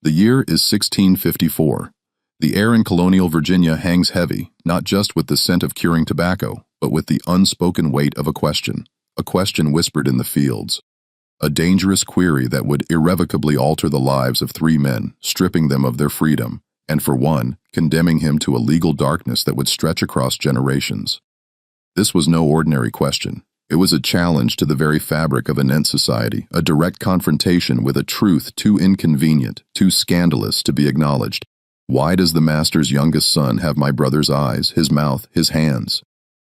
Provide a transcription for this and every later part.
The year is 1654. The air in colonial Virginia hangs heavy, not just with the scent of curing tobacco, but with the unspoken weight of a question whispered in the fields. A dangerous query that would irrevocably alter the lives of three men, stripping them of their freedom, and for one, condemning him to a legal darkness that would stretch across generations. This was no ordinary question. It was a challenge to the very fabric of Anent society, a direct confrontation with a truth too inconvenient, too scandalous to be acknowledged. Why does the master's youngest son have my brother's eyes, his mouth, his hands?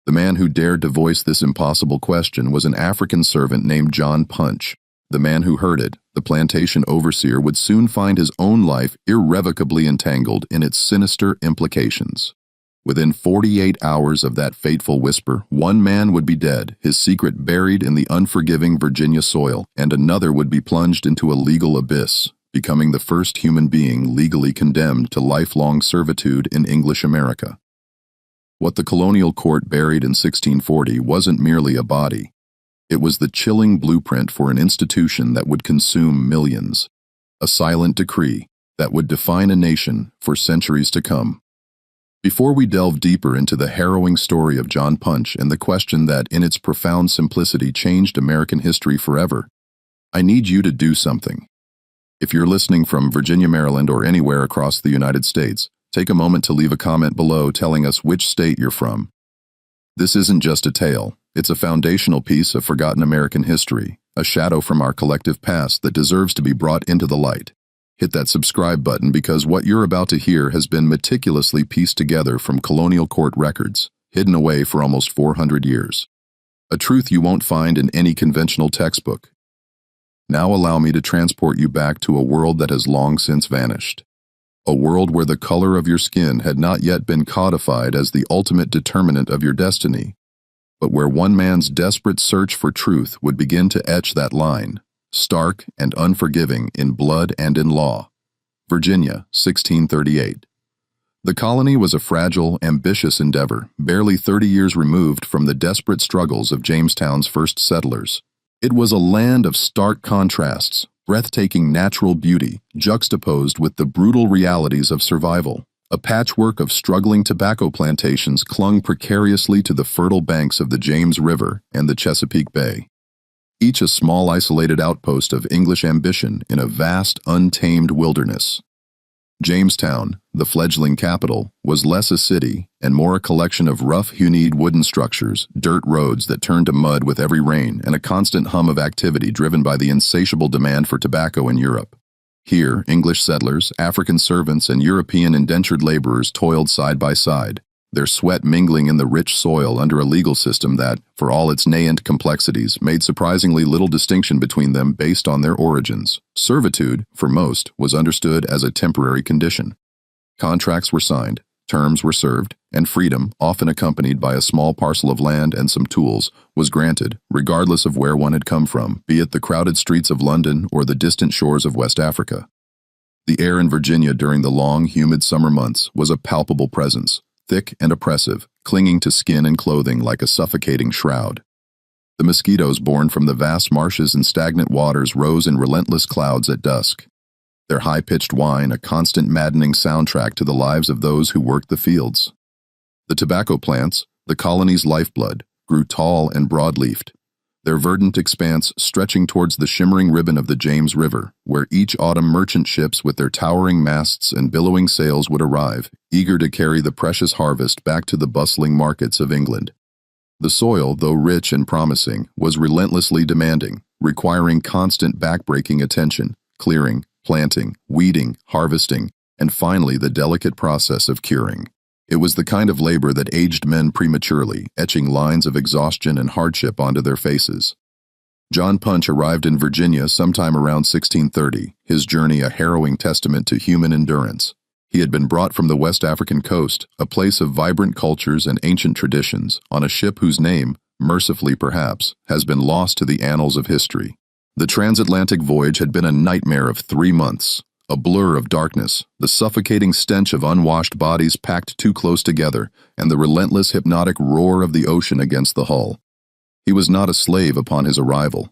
The man who dared to voice this impossible question was an African servant named John Punch. The man who heard it, the plantation overseer, would soon find his own life irrevocably entangled in its sinister implications. Within 48 hours of that fateful whisper, one man would be dead, his secret buried in the unforgiving Virginia soil, and another would be plunged into a legal abyss, becoming the first human being legally condemned to lifelong servitude in English America. What the colonial court buried in 1640 wasn't merely a body. It was the chilling blueprint for an institution that would consume millions, a silent decree that would define a nation for centuries to come. Before we delve deeper into the harrowing story of John Punch and the question that, in its profound simplicity, changed American history forever, I need you to do something. If you're listening from Virginia, Maryland, or anywhere across the United States, take a moment to leave a comment below telling us which state you're from. This isn't just a tale, it's a foundational piece of forgotten American history, a shadow from our collective past that deserves to be brought into the light. Hit that subscribe button because what you're about to hear has been meticulously pieced together from colonial court records, hidden away for almost 400 years. A truth you won't find in any conventional textbook. Now allow me to transport you back to a world that has long since vanished. A world where the color of your skin had not yet been codified as the ultimate determinant of your destiny, but where one man's desperate search for truth would begin to etch that line, stark and unforgiving in blood and in law. Virginia, 1638. The colony was a fragile, ambitious endeavor, barely 30 years removed from the desperate struggles of Jamestown's first settlers. It was a land of stark contrasts, breathtaking natural beauty, juxtaposed with the brutal realities of survival. A patchwork of struggling tobacco plantations clung precariously to the fertile banks of the James River and the Chesapeake Bay, each a small isolated outpost of English ambition in a vast, untamed wilderness. Jamestown, the fledgling capital, was less a city and more a collection of rough-hewn wooden structures, dirt roads that turned to mud with every rain, and a constant hum of activity driven by the insatiable demand for tobacco in Europe. Here, English settlers, African servants, and European indentured laborers toiled side by side, their sweat mingling in the rich soil under a legal system that, for all its nascent complexities, made surprisingly little distinction between them based on their origins. Servitude, for most, was understood as a temporary condition. Contracts were signed, terms were served, and freedom, often accompanied by a small parcel of land and some tools, was granted, regardless of where one had come from, be it the crowded streets of London or the distant shores of West Africa. The air in Virginia during the long, humid summer months was a palpable presence, thick and oppressive, clinging to skin and clothing like a suffocating shroud. The mosquitoes born from the vast marshes and stagnant waters rose in relentless clouds at dusk, their high-pitched whine a constant maddening soundtrack to the lives of those who worked the fields. The tobacco plants, the colony's lifeblood, grew tall and broad-leafed, their verdant expanse stretching towards the shimmering ribbon of the James River, where each autumn merchant ships with their towering masts and billowing sails would arrive, eager to carry the precious harvest back to the bustling markets of England. The soil, though rich and promising, was relentlessly demanding, requiring constant back-breaking attention, clearing, planting, weeding, harvesting, and finally the delicate process of curing. It was the kind of labor that aged men prematurely, etching lines of exhaustion and hardship onto their faces. John Punch arrived in Virginia sometime around 1630, his journey a harrowing testament to human endurance. He had been brought from the West African coast, a place of vibrant cultures and ancient traditions, on a ship whose name, mercifully perhaps, has been lost to the annals of history. The transatlantic voyage had been a nightmare of 3 months, a blur of darkness, the suffocating stench of unwashed bodies packed too close together, and the relentless hypnotic roar of the ocean against the hull. He was not a slave upon his arrival.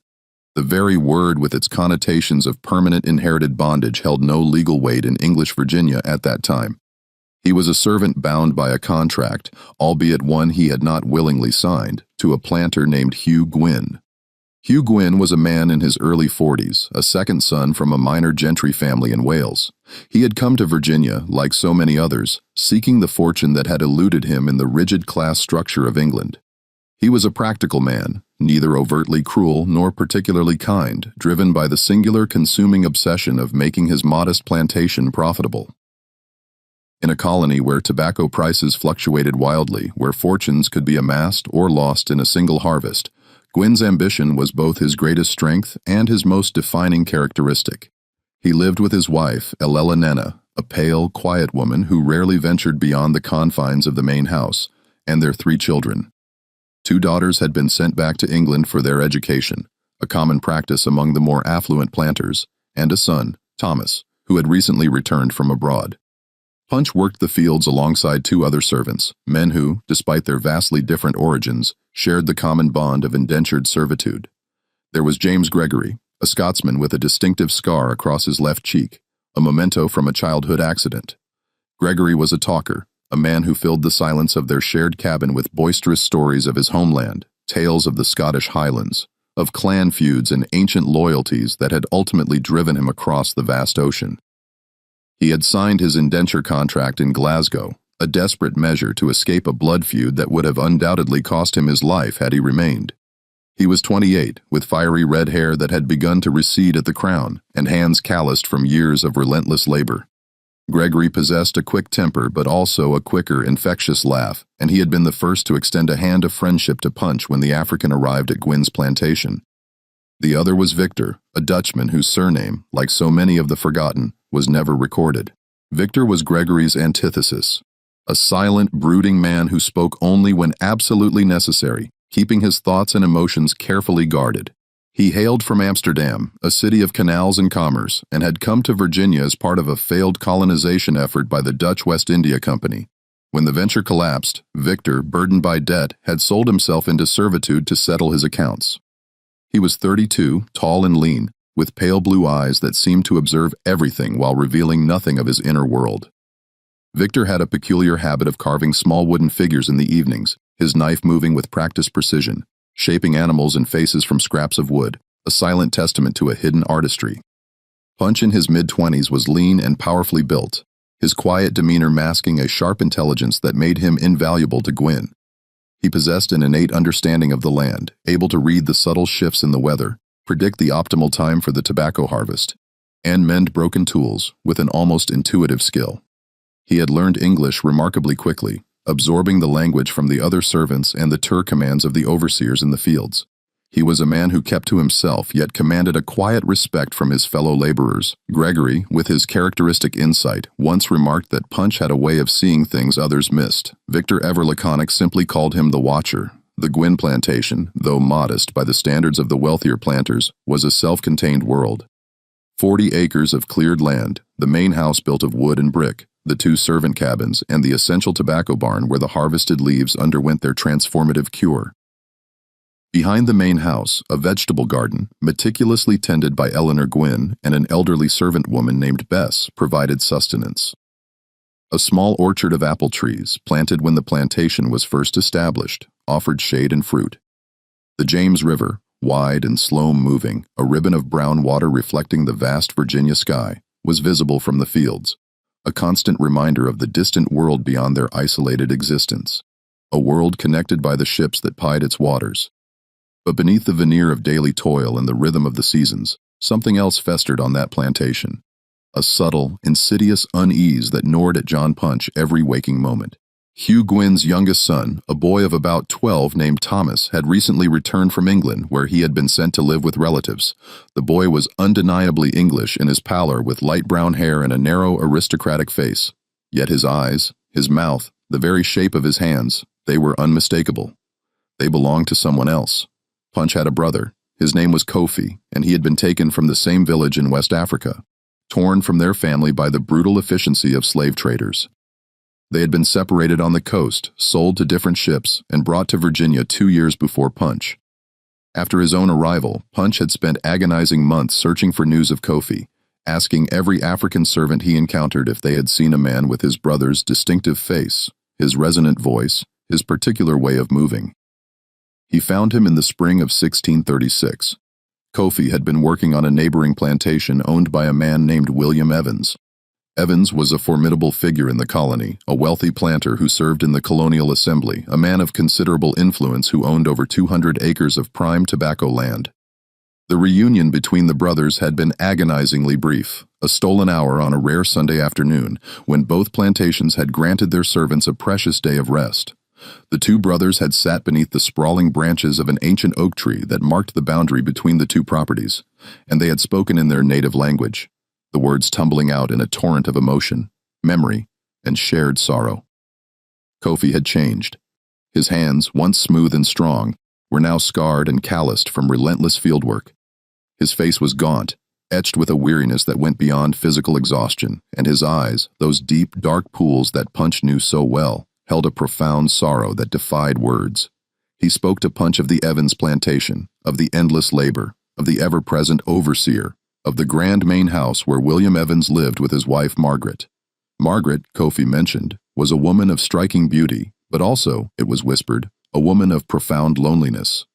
The very word with its connotations of permanent inherited bondage held no legal weight in English Virginia at that time. He was a servant bound by a contract, albeit one he had not willingly signed, to a planter named Hugh Gwynn. Hugh Gwynn was a man in his early 40s, a second son from a minor gentry family in Wales. He had come to Virginia, like so many others, seeking the fortune that had eluded him in the rigid class structure of England. He was a practical man, neither overtly cruel nor particularly kind, driven by the singular consuming obsession of making his modest plantation profitable. In a colony where tobacco prices fluctuated wildly, where fortunes could be amassed or lost in a single harvest, Gwynn's ambition was both his greatest strength and his most defining characteristic. He lived with his wife, Nena, a pale, quiet woman who rarely ventured beyond the confines of the main house, and their 3 children. 2 daughters had been sent back to England for their education, a common practice among the more affluent planters, and a son, Thomas, who had recently returned from abroad. Punch worked the fields alongside 2 other servants, men who, despite their vastly different origins, shared the common bond of indentured servitude. There was James Gregory, a Scotsman with a distinctive scar across his left cheek, a memento from a childhood accident. Gregory was a talker, a man who filled the silence of their shared cabin with boisterous stories of his homeland, tales of the Scottish Highlands, of clan feuds and ancient loyalties that had ultimately driven him across the vast ocean. He had signed his indenture contract in Glasgow, a desperate measure to escape a blood feud that would have undoubtedly cost him his life had he remained. He was 28, with fiery red hair that had begun to recede at the crown, and hands calloused from years of relentless labor. Gregory possessed a quick temper but also a quicker, infectious laugh, and he had been the first to extend a hand of friendship to Punch when the African arrived at Gwynn's plantation. The other was Victor, a Dutchman whose surname, like so many of the forgotten, was never recorded. Victor was Gregory's antithesis, a silent, brooding man who spoke only when absolutely necessary, keeping his thoughts and emotions carefully guarded. He hailed from Amsterdam, a city of canals and commerce, and had come to Virginia as part of a failed colonization effort by the Dutch West India Company. When the venture collapsed, Victor, burdened by debt, had sold himself into servitude to settle his accounts. He was 32, tall and lean, with pale blue eyes that seemed to observe everything while revealing nothing of his inner world. Victor had a peculiar habit of carving small wooden figures in the evenings, his knife moving with practiced precision, shaping animals and faces from scraps of wood, a silent testament to a hidden artistry. Punch in his mid-20s was lean and powerfully built, his quiet demeanor masking a sharp intelligence that made him invaluable to Gwynn. He possessed an innate understanding of the land, able to read the subtle shifts in the weather, predict the optimal time for the tobacco harvest, and mend broken tools with an almost intuitive skill. He had learned English remarkably quickly, absorbing the language from the other servants and the tour commands of the overseers in the fields. He was a man who kept to himself yet commanded a quiet respect from his fellow laborers. Gregory, with his characteristic insight, once remarked that Punch had a way of seeing things others missed. Victor, ever laconic, simply called him the Watcher. The Gwynn plantation, though modest by the standards of the wealthier planters, was a self-contained world. 40 acres of cleared land, the main house built of wood and brick, the 2 servant cabins, and the essential tobacco barn where the harvested leaves underwent their transformative cure. Behind the main house, a vegetable garden, meticulously tended by Eleanor Gwynn and an elderly servant woman named Bess, provided sustenance. A small orchard of apple trees, planted when the plantation was first established, offered shade and fruit. The James River, wide and slow-moving, a ribbon of brown water reflecting the vast Virginia sky, was visible from the fields, a constant reminder of the distant world beyond their isolated existence, a world connected by the ships that plied its waters. But beneath the veneer of daily toil and the rhythm of the seasons, something else festered on that plantation, a subtle, insidious unease that gnawed at John Punch every waking moment. Hugh Gwynn's youngest son, a boy of about 12 named Thomas, had recently returned from England, where he had been sent to live with relatives. The boy was undeniably English in his pallor, with light brown hair and a narrow, aristocratic face. Yet his eyes, his mouth, the very shape of his hands, they were unmistakable. They belonged to someone else. Punch had a brother. His name was Kofi, and he had been taken from the same village in West Africa, torn from their family by the brutal efficiency of slave traders. They had been separated on the coast, sold to different ships, and brought to Virginia 2 years before Punch. After his own arrival, Punch had spent agonizing months searching for news of Kofi, asking every African servant he encountered if they had seen a man with his brother's distinctive face, his resonant voice, his particular way of moving. He found him in the spring of 1636. Kofi had been working on a neighboring plantation owned by a man named William Evans. Evans was a formidable figure in the colony, a wealthy planter who served in the colonial assembly, a man of considerable influence who owned over 200 acres of prime tobacco land. The reunion between the brothers had been agonizingly brief, a stolen hour on a rare Sunday afternoon when both plantations had granted their servants a precious day of rest. The two brothers had sat beneath the sprawling branches of an ancient oak tree that marked the boundary between the two properties, and they had spoken in their native language, the words tumbling out in a torrent of emotion, memory, and shared sorrow. Kofi had changed. His hands, once smooth and strong, were now scarred and calloused from relentless fieldwork. His face was gaunt, etched with a weariness that went beyond physical exhaustion, and his eyes, those deep, dark pools that Punch knew so well, held a profound sorrow that defied words. He spoke to Punch of the Evans plantation, of the endless labor, of the ever-present overseer, of the grand main house where William Evans lived with his wife Margaret. Margaret, Kofi mentioned, was a woman of striking beauty, but also, it was whispered, a woman of profound loneliness.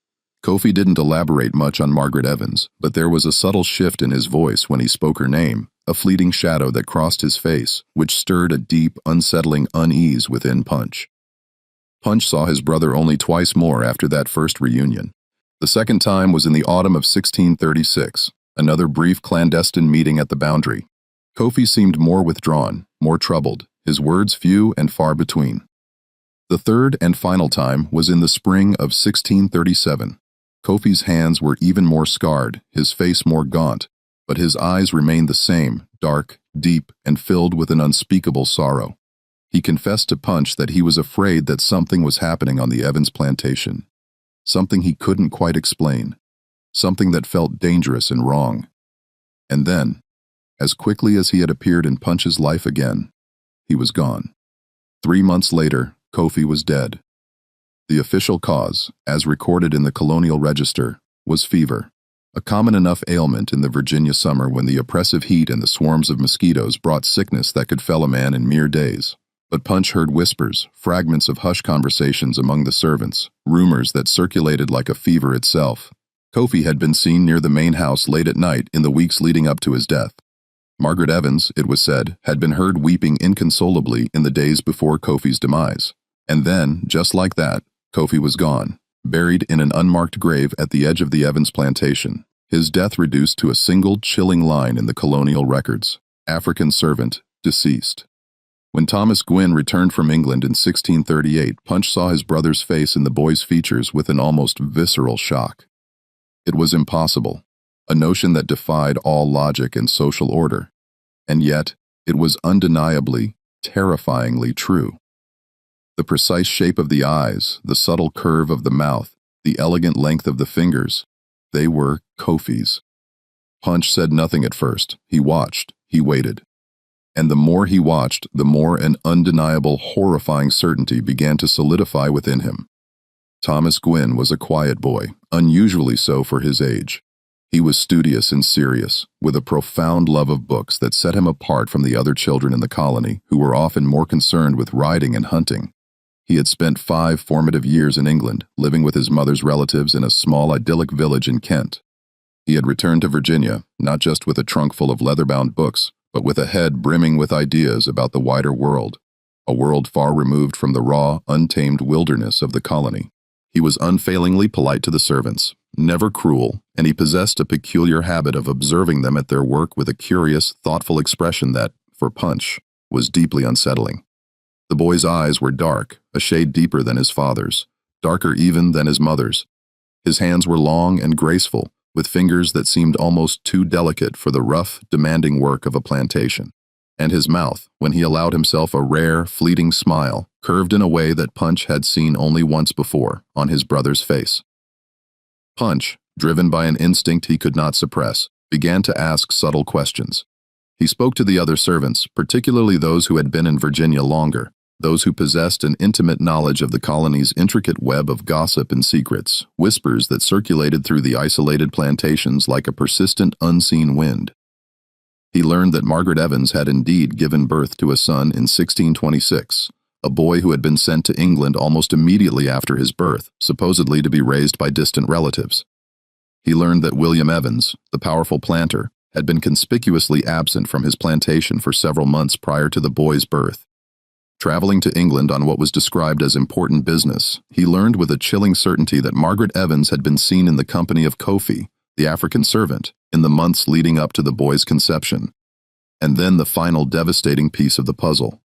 Kofi didn't elaborate much on Margaret Evans, but there was a subtle shift in his voice when he spoke her name, a fleeting shadow that crossed his face, which stirred a deep, unsettling unease within Punch. Punch saw his brother only twice more after that first reunion. The second time was in the autumn of 1636, another brief clandestine meeting at the boundary. Kofi seemed more withdrawn, more troubled, his words few and far between. The third and final time was in the spring of 1637. Kofi's hands were even more scarred, his face more gaunt, but his eyes remained the same, dark, deep, and filled with an unspeakable sorrow. He confessed to Punch that he was afraid that something was happening on the Evans plantation, something he couldn't quite explain, something that felt dangerous and wrong. And then, as quickly as he had appeared in Punch's life again, he was gone. 3 months later, Kofi was dead. The official cause, as recorded in the colonial register, was fever, a common enough ailment in the Virginia summer when the oppressive heat and the swarms of mosquitoes brought sickness that could fell a man in mere days. But Punch heard whispers, fragments of hushed conversations among the servants, rumors that circulated like a fever itself. Kofi had been seen near the main house late at night in the weeks leading up to his death. Margaret Evans, it was said, had been heard weeping inconsolably in the days before Kofi's demise. And then, just like that, Kofi was gone, buried in an unmarked grave at the edge of the Evans plantation, his death reduced to a single chilling line in the colonial records: African servant, deceased. When Thomas Gwynn returned from England in 1638, Punch saw his brother's face in the boy's features with an almost visceral shock. It was impossible, a notion that defied all logic and social order, and yet it was undeniably, terrifyingly true. The precise shape of the eyes, the subtle curve of the mouth, the elegant length of the fingers, they were Kofi's. Punch said nothing at first. He watched, he waited. And the more he watched, the more an undeniable, horrifying certainty began to solidify within him. Thomas Gwynn was a quiet boy, unusually so for his age. He was studious and serious, with a profound love of books that set him apart from the other children in the colony, who were often more concerned with riding and hunting. He had spent 5 formative years in England, living with his mother's relatives in a small idyllic village in Kent. He had returned to Virginia, not just with a trunk full of leather-bound books, but with a head brimming with ideas about the wider world, a world far removed from the raw, untamed wilderness of the colony. He was unfailingly polite to the servants, never cruel, and he possessed a peculiar habit of observing them at their work with a curious, thoughtful expression that, for Punch, was deeply unsettling. The boy's eyes were dark, a shade deeper than his father's, darker even than his mother's. His hands were long and graceful, with fingers that seemed almost too delicate for the rough, demanding work of a plantation. And his mouth, when he allowed himself a rare, fleeting smile, curved in a way that Punch had seen only once before, on his brother's face. Punch, driven by an instinct he could not suppress, began to ask subtle questions. He spoke to the other servants, particularly those who had been in Virginia longer, those who possessed an intimate knowledge of the colony's intricate web of gossip and secrets, whispers that circulated through the isolated plantations like a persistent, unseen wind. He learned that Margaret Evans had indeed given birth to a son in 1626, a boy who had been sent to England almost immediately after his birth, supposedly to be raised by distant relatives. He learned that William Evans, the powerful planter, had been conspicuously absent from his plantation for several months prior to the boy's birth. Traveling to England on what was described as important business, he learned with a chilling certainty that Margaret Evans had been seen in the company of Kofi, the African servant, in the months leading up to the boy's conception. And then the final devastating piece of the puzzle.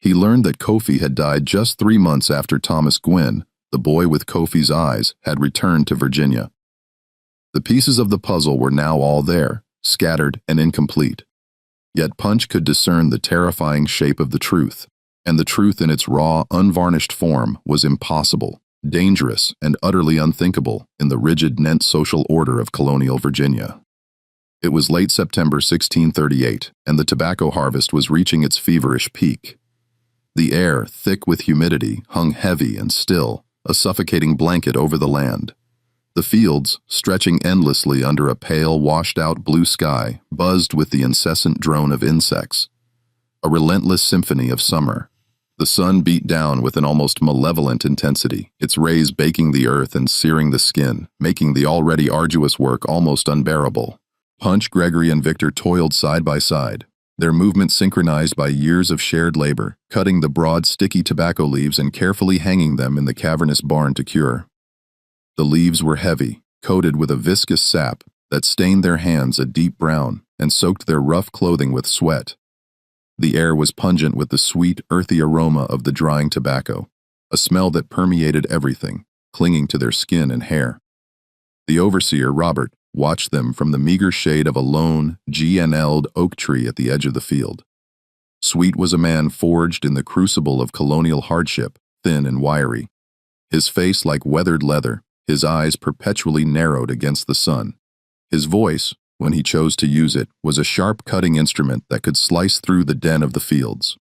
He learned that Kofi had died just 3 months after Thomas Gwynn, the boy with Kofi's eyes, had returned to Virginia. The pieces of the puzzle were now all there, scattered and incomplete. Yet Punch could discern the terrifying shape of the truth, and the truth in its raw, unvarnished form was impossible, dangerous, and utterly unthinkable in the rigid Nent social order of colonial Virginia. It was late September 1638, and the tobacco harvest was reaching its feverish peak. The air, thick with humidity, hung heavy and still, a suffocating blanket over the land. The fields, stretching endlessly under a pale, washed-out blue sky, buzzed with the incessant drone of insects. A relentless symphony of summer. The sun beat down with an almost malevolent intensity, its rays baking the earth and searing the skin, making the already arduous work almost unbearable. Punch, Gregory, and Victor toiled side by side, their movements synchronized by years of shared labor, cutting the broad, sticky tobacco leaves and carefully hanging them in the cavernous barn to cure. The leaves were heavy, coated with a viscous sap that stained their hands a deep brown and soaked their rough clothing with sweat. The air was pungent with the sweet, earthy aroma of the drying tobacco, a smell that permeated everything, clinging to their skin and hair. The overseer, Robert, watched them from the meager shade of a lone, GNL'd oak tree at the edge of the field. Sweet was a man forged in the crucible of colonial hardship, thin and wiry. His face like weathered leather, his eyes perpetually narrowed against the sun. His voice, when he chose to use it, was a sharp cutting instrument that could slice through the den of the fields.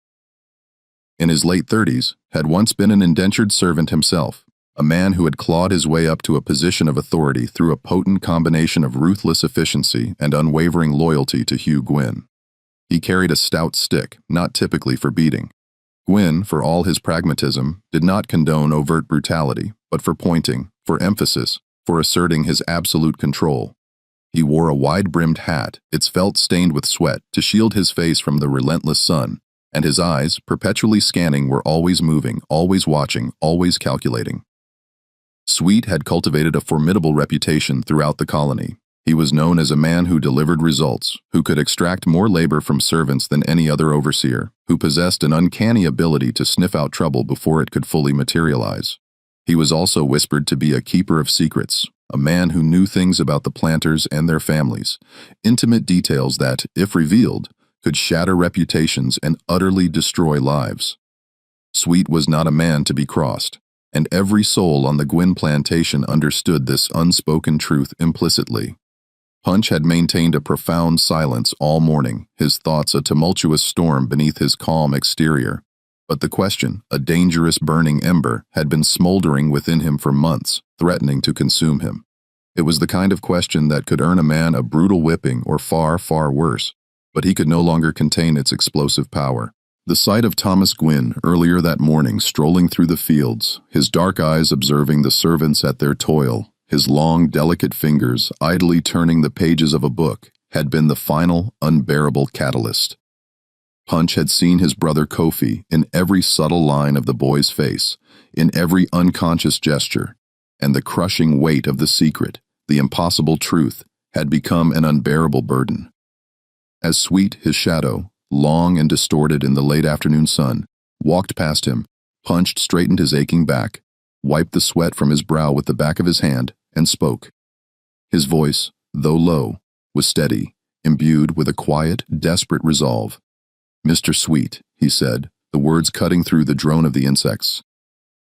In his late 30s, had once been an indentured servant himself, a man who had clawed his way up to a position of authority through a potent combination of ruthless efficiency and unwavering loyalty to Hugh Gwynn. He carried a stout stick, not typically for beating. Gwynn, for all his pragmatism, did not condone overt brutality, but for pointing, for emphasis, for asserting his absolute control. He wore a wide-brimmed hat, its felt stained with sweat, to shield his face from the relentless sun, and his eyes, perpetually scanning, were always moving, always watching, always calculating. Sweet had cultivated a formidable reputation throughout the colony. He was known as a man who delivered results, who could extract more labor from servants than any other overseer, who possessed an uncanny ability to sniff out trouble before it could fully materialize. He was also whispered to be a keeper of secrets, a man who knew things about the planters and their families, intimate details that, if revealed, could shatter reputations and utterly destroy lives. Sweet was not a man to be crossed, and every soul on the Gwynn plantation understood this unspoken truth implicitly. Punch had maintained a profound silence all morning, his thoughts a tumultuous storm beneath his calm exterior. But the question, a dangerous burning ember, had been smoldering within him for months, threatening to consume him. It was the kind of question that could earn a man a brutal whipping or far, far worse, but he could no longer contain its explosive power. The sight of Thomas Gwynn earlier that morning strolling through the fields, his dark eyes observing the servants at their toil, his long, delicate fingers idly turning the pages of a book, had been the final, unbearable catalyst. Punch had seen his brother Kofi in every subtle line of the boy's face, in every unconscious gesture, and the crushing weight of the secret, the impossible truth, had become an unbearable burden. As Sweet, his shadow, long and distorted in the late afternoon sun, walked past him, Punch straightened his aching back, wiped the sweat from his brow with the back of his hand, and spoke. His voice, though low, was steady, imbued with a quiet, desperate resolve. "Mr. Sweet," he said, the words cutting through the drone of the insects.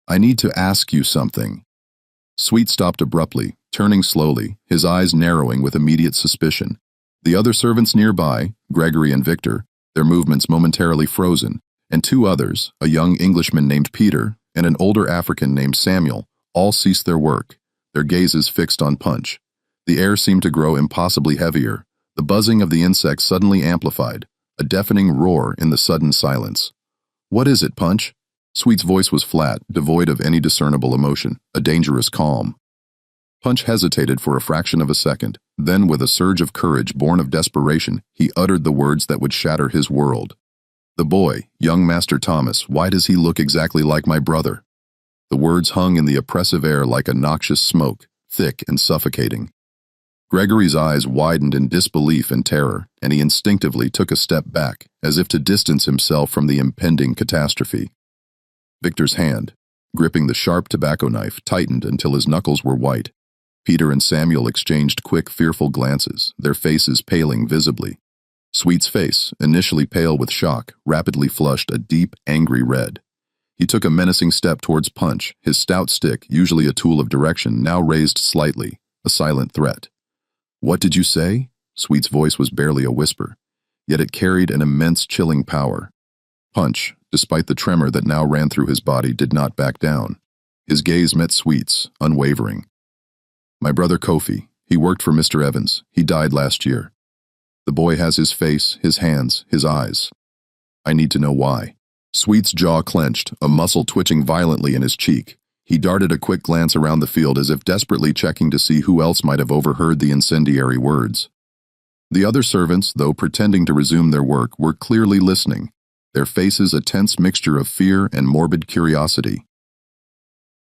"I need to ask you something." Sweet stopped abruptly, turning slowly, his eyes narrowing with immediate suspicion. The other servants nearby, Gregory and Victor, their movements momentarily frozen, and two others, a young Englishman named Peter and an older African named Samuel, all ceased their work, their gazes fixed on Punch. The air seemed to grow impossibly heavier. The buzzing of the insects suddenly amplified, a deafening roar in the sudden silence. "What is it, Punch?" Sweet's voice was flat, devoid of any discernible emotion, a dangerous calm. Punch hesitated for a fraction of a second. Then, with a surge of courage born of desperation, he uttered the words that would shatter his world. "The boy, young Master Thomas, why does he look exactly like my brother?" The words hung in the oppressive air like a noxious smoke, thick and suffocating. Gregory's eyes widened in disbelief and terror, and he instinctively took a step back, as if to distance himself from the impending catastrophe. Victor's hand, gripping the sharp tobacco knife, tightened until his knuckles were white. Peter and Samuel exchanged quick, fearful glances, their faces paling visibly. Sweet's face, initially pale with shock, rapidly flushed a deep, angry red. He took a menacing step towards Punch, his stout stick, usually a tool of direction, now raised slightly, a silent threat. "What did you say?" Sweet's voice was barely a whisper, yet it carried an immense chilling power. Punch, despite the tremor that now ran through his body, did not back down. His gaze met Sweet's, unwavering. "My brother Kofi. He worked for Mr. Evans. He died last year. The boy has his face, his hands, his eyes. I need to know why." Sweet's jaw clenched, a muscle twitching violently in his cheek. He darted a quick glance around the field as if desperately checking to see who else might have overheard the incendiary words. The other servants, though pretending to resume their work, were clearly listening, their faces a tense mixture of fear and morbid curiosity.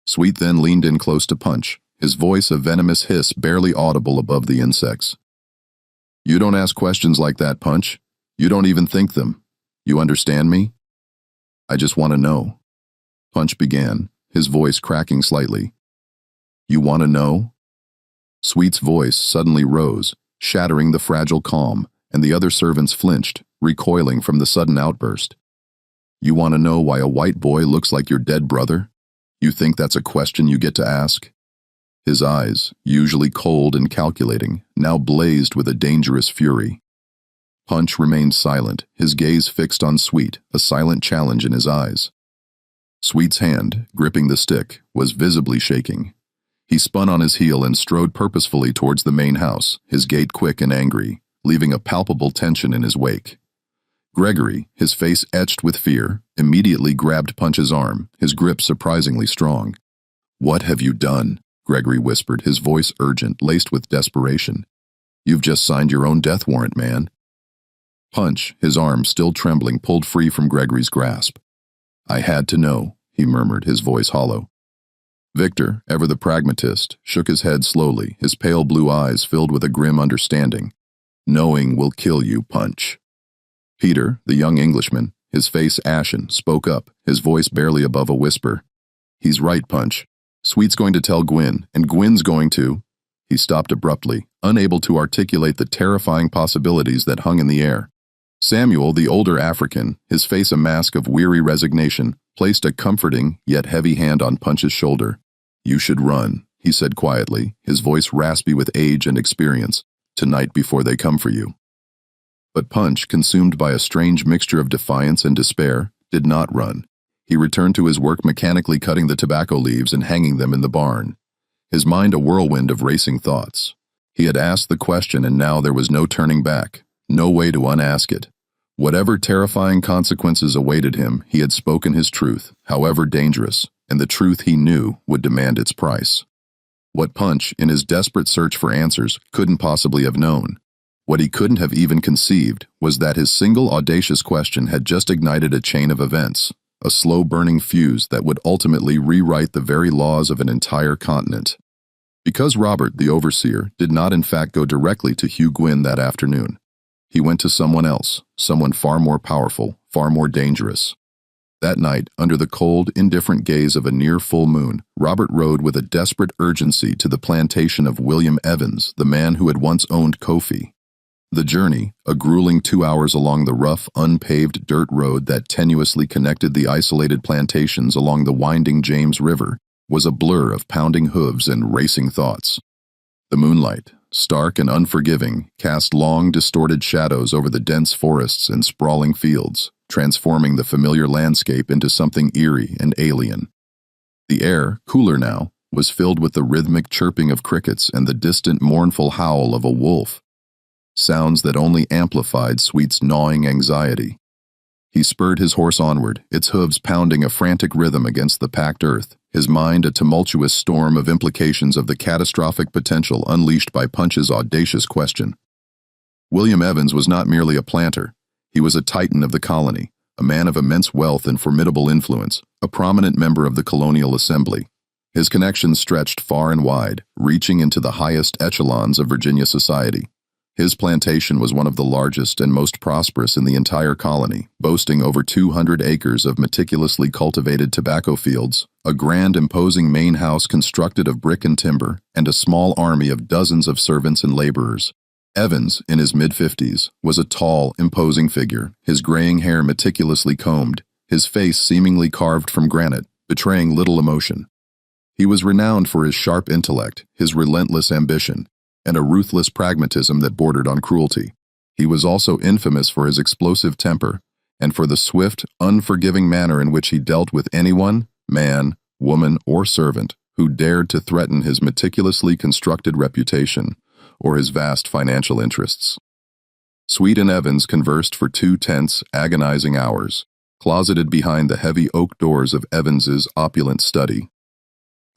Sweet then leaned in close to Punch, his voice a venomous hiss barely audible above the insects. "You don't ask questions like that, Punch. You don't even think them. You understand me? I just want to know." Punch began, his voice cracking slightly. "You want to know?" Sweet's voice suddenly rose, shattering the fragile calm, and the other servants flinched, recoiling from the sudden outburst. "You want to know why a white boy looks like your dead brother? You think that's a question you get to ask?" His eyes, usually cold and calculating, now blazed with a dangerous fury. Punch remained silent, his gaze fixed on Sweet, a silent challenge in his eyes. Sweet's hand, gripping the stick, was visibly shaking. He spun on his heel and strode purposefully towards the main house, his gait quick and angry, leaving a palpable tension in his wake. Gregory, his face etched with fear, immediately grabbed Punch's arm, his grip surprisingly strong. "What have you done?" Gregory whispered, his voice urgent, laced with desperation. "You've just signed your own death warrant, man." Punch, his arm still trembling, pulled free from Gregory's grasp. "I had to know," he murmured, his voice hollow. Victor, ever the pragmatist, shook his head slowly, his pale blue eyes filled with a grim understanding. "Knowing will kill you, Punch." Peter, the young Englishman, his face ashen, spoke up, his voice barely above a whisper. "He's right, Punch. Sweet's going to tell Gwyn, and Gwyn's going to—" He stopped abruptly, unable to articulate the terrifying possibilities that hung in the air. Samuel, the older African, his face a mask of weary resignation, placed a comforting yet heavy hand on Punch's shoulder. "You should run," he said quietly, his voice raspy with age and experience, "tonight before they come for you." But Punch, consumed by a strange mixture of defiance and despair, did not run. He returned to his work, mechanically cutting the tobacco leaves and hanging them in the barn, his mind a whirlwind of racing thoughts. He had asked the question, and now there was no turning back, no way to unask it. Whatever terrifying consequences awaited him, he had spoken his truth, however dangerous, and the truth he knew would demand its price. What Punch, in his desperate search for answers, couldn't possibly have known, what he couldn't have even conceived, was that his single audacious question had just ignited a chain of events, a slow-burning fuse that would ultimately rewrite the very laws of an entire continent. Because Robert, the overseer, did not in fact go directly to Hugh Gwyn that afternoon, he went to someone else, someone far more powerful, far more dangerous. That night, under the cold, indifferent gaze of a near full moon, Robert rode with a desperate urgency to the plantation of William Evans, the man who had once owned Kofi. The journey, a grueling 2 hours along the rough, unpaved dirt road that tenuously connected the isolated plantations along the winding James River, was a blur of pounding hooves and racing thoughts. The moonlight, stark and unforgiving, cast long, distorted shadows over the dense forests and sprawling fields, transforming the familiar landscape into something eerie and alien. The air, cooler now, was filled with the rhythmic chirping of crickets and the distant mournful howl of a wolf, sounds that only amplified Sweet's gnawing anxiety. He spurred his horse onward, its hooves pounding a frantic rhythm against the packed earth, his mind a tumultuous storm of implications of the catastrophic potential unleashed by Punch's audacious question. William Evans was not merely a planter. He was a titan of the colony, a man of immense wealth and formidable influence, a prominent member of the colonial assembly. His connections stretched far and wide, reaching into the highest echelons of Virginia society. His plantation was one of the largest and most prosperous in the entire colony, boasting over 200 acres of meticulously cultivated tobacco fields, a grand imposing main house constructed of brick and timber, and a small army of dozens of servants and laborers. Evans, in his mid-50s, was a tall, imposing figure, his graying hair meticulously combed, his face seemingly carved from granite, betraying little emotion. He was renowned for his sharp intellect, his relentless ambition, and a ruthless pragmatism that bordered on cruelty. He was also infamous for his explosive temper and for the swift, unforgiving manner in which he dealt with anyone, man, woman, or servant, who dared to threaten his meticulously constructed reputation or his vast financial interests. Sweet and Evans conversed for 2 tense, agonizing hours, closeted behind the heavy oak doors of Evans's opulent study.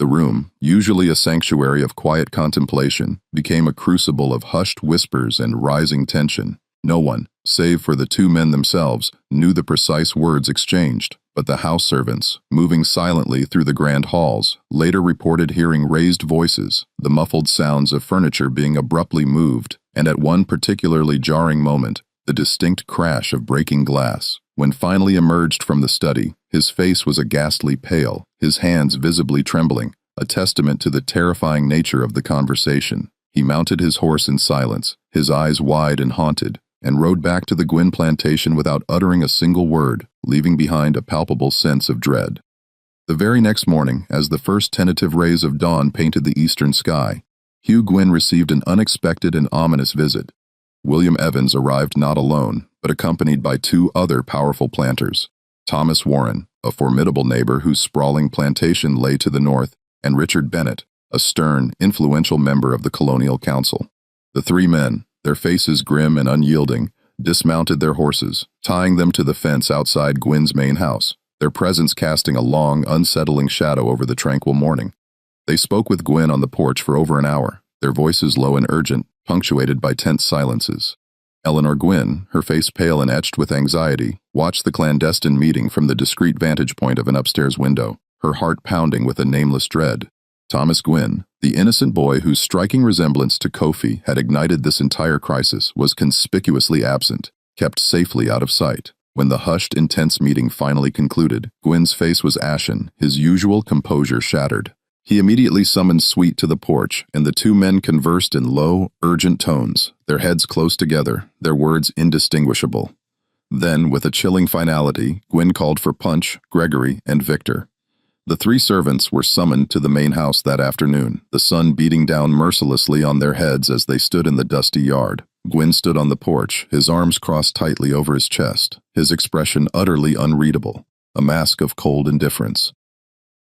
The room, usually a sanctuary of quiet contemplation, became a crucible of hushed whispers and rising tension. No one, save for the 2 men themselves, knew the precise words exchanged, but the house servants, moving silently through the grand halls, later reported hearing raised voices, the muffled sounds of furniture being abruptly moved, and at one particularly jarring moment, the distinct crash of breaking glass. When finally emerged from the study, his face was a ghastly pale, his hands visibly trembling, a testament to the terrifying nature of the conversation. He mounted his horse in silence, his eyes wide and haunted, and rode back to the Gwyn plantation without uttering a single word, leaving behind a palpable sense of dread. The very next morning, as the first tentative rays of dawn painted the eastern sky, Hugh Gwyn received an unexpected and ominous visit. William Evans arrived not alone, but accompanied by 2 other powerful planters, Thomas Warren, a formidable neighbor whose sprawling plantation lay to the north, and Richard Bennett, a stern, influential member of the Colonial Council. The 3 men, their faces grim and unyielding, dismounted their horses, tying them to the fence outside Gwyn's main house, their presence casting a long, unsettling shadow over the tranquil morning. They spoke with Gwyn on the porch for over an hour, their voices low and urgent, punctuated by tense silences. Eleanor Gwyn, her face pale and etched with anxiety, watched the clandestine meeting from the discreet vantage point of an upstairs window, her heart pounding with a nameless dread. Thomas Gwyn, the innocent boy whose striking resemblance to Kofi had ignited this entire crisis, was conspicuously absent, kept safely out of sight. When the hushed, intense meeting finally concluded, Gwyn's face was ashen, his usual composure shattered. He immediately summoned Sweet to the porch, and the 2 men conversed in low, urgent tones, their heads close together, their words indistinguishable. Then, with a chilling finality, Gwyn called for Punch, Gregory, and Victor. The 3 servants were summoned to the main house that afternoon, the sun beating down mercilessly on their heads as they stood in the dusty yard. Gwyn stood on the porch, his arms crossed tightly over his chest, his expression utterly unreadable, a mask of cold indifference.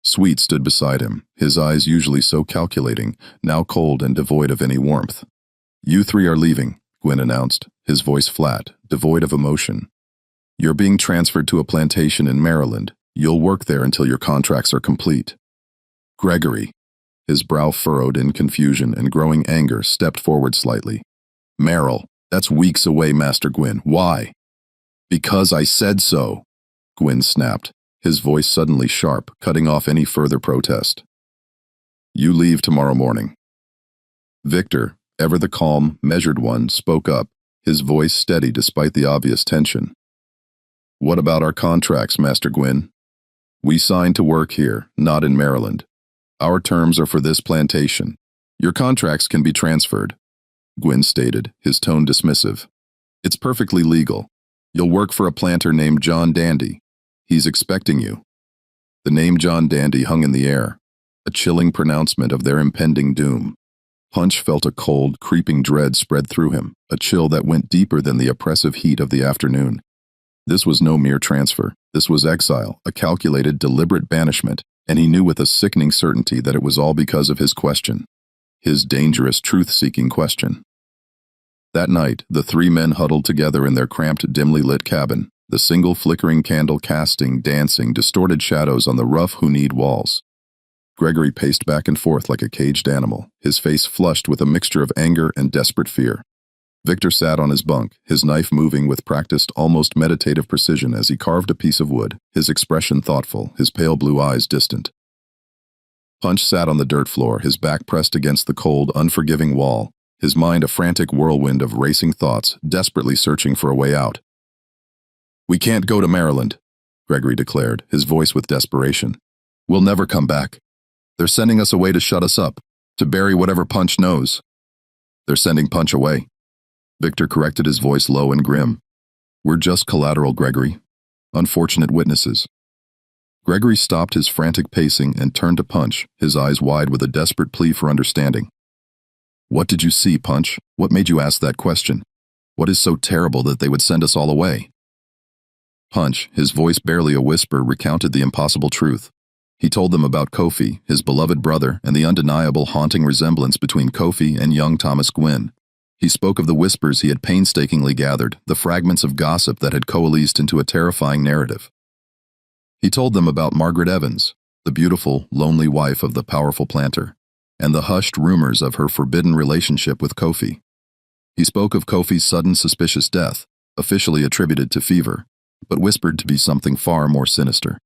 Sweet stood beside him, his eyes usually so calculating, now cold and devoid of any warmth. "You 3 are leaving," Gwyn announced, his voice flat, devoid of emotion. "You're being transferred to a plantation in Maryland. You'll work there until your contracts are complete." Gregory, his brow furrowed in confusion and growing anger, stepped forward slightly. "Merrill, that's weeks away, Master Gwyn. Why?" "Because I said so," Gwyn snapped, his voice suddenly sharp, cutting off any further protest. "You leave tomorrow morning." Victor, ever the calm, measured one, spoke up, his voice steady despite the obvious tension. "What about our contracts, Master Gwyn? We signed to work here, not in Maryland. Our terms are for this plantation. Your contracts can be transferred," Gwyn stated, his tone dismissive. "It's perfectly legal. You'll work for a planter named John Dandy. He's expecting you." The name John Dandy hung in the air, a chilling pronouncement of their impending doom. Punch felt a cold, creeping dread spread through him, a chill that went deeper than the oppressive heat of the afternoon. This was no mere transfer. This was exile, a calculated, deliberate banishment, and he knew with a sickening certainty that it was all because of his question. His dangerous, truth-seeking question. That night, the three men huddled together in their cramped, dimly lit cabin, the single flickering candle casting, dancing, distorted shadows on the rough Hunid walls. Gregory paced back and forth like a caged animal, his face flushed with a mixture of anger and desperate fear. Victor sat on his bunk, his knife moving with practiced, almost meditative precision as he carved a piece of wood, his expression thoughtful, his pale blue eyes distant. Punch sat on the dirt floor, his back pressed against the cold, unforgiving wall, his mind a frantic whirlwind of racing thoughts, desperately searching for a way out. "We can't go to Maryland," Gregory declared, his voice with desperation. "We'll never come back. They're sending us away to shut us up, to bury whatever Punch knows." "They're sending Punch away," Victor corrected, his voice low and grim. "We're just collateral, Gregory. Unfortunate witnesses." Gregory stopped his frantic pacing and turned to Punch, his eyes wide with a desperate plea for understanding. "What did you see, Punch? What made you ask that question? What is so terrible that they would send us all away?" Punch, his voice barely a whisper, recounted the impossible truth. He told them about Kofi, his beloved brother, and the undeniable haunting resemblance between Kofi and young Thomas Gwynn. He spoke of the whispers he had painstakingly gathered, the fragments of gossip that had coalesced into a terrifying narrative. He told them about Margaret Evans, the beautiful, lonely wife of the powerful planter, and the hushed rumors of her forbidden relationship with Kofi. He spoke of Kofi's sudden suspicious death, officially attributed to fever, but whispered to be something far more sinister.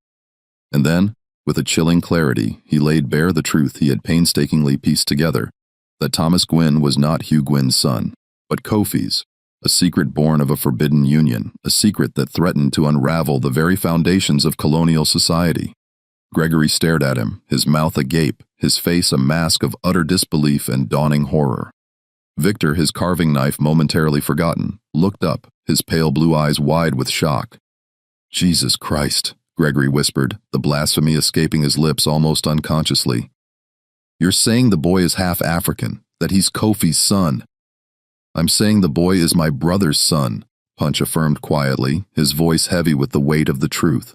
And then, with a chilling clarity, he laid bare the truth he had painstakingly pieced together, that Thomas Gwynn was not Hugh Gwynn's son, but Kofi's, a secret born of a forbidden union, a secret that threatened to unravel the very foundations of colonial society. Gregory stared at him, his mouth agape, his face a mask of utter disbelief and dawning horror. Victor, his carving knife momentarily forgotten, looked up, his pale blue eyes wide with shock. "Jesus Christ," Gregory whispered, the blasphemy escaping his lips almost unconsciously. "You're saying the boy is half African, that he's Kofi's son." "I'm saying the boy is my brother's son," Punch affirmed quietly, his voice heavy with the weight of the truth.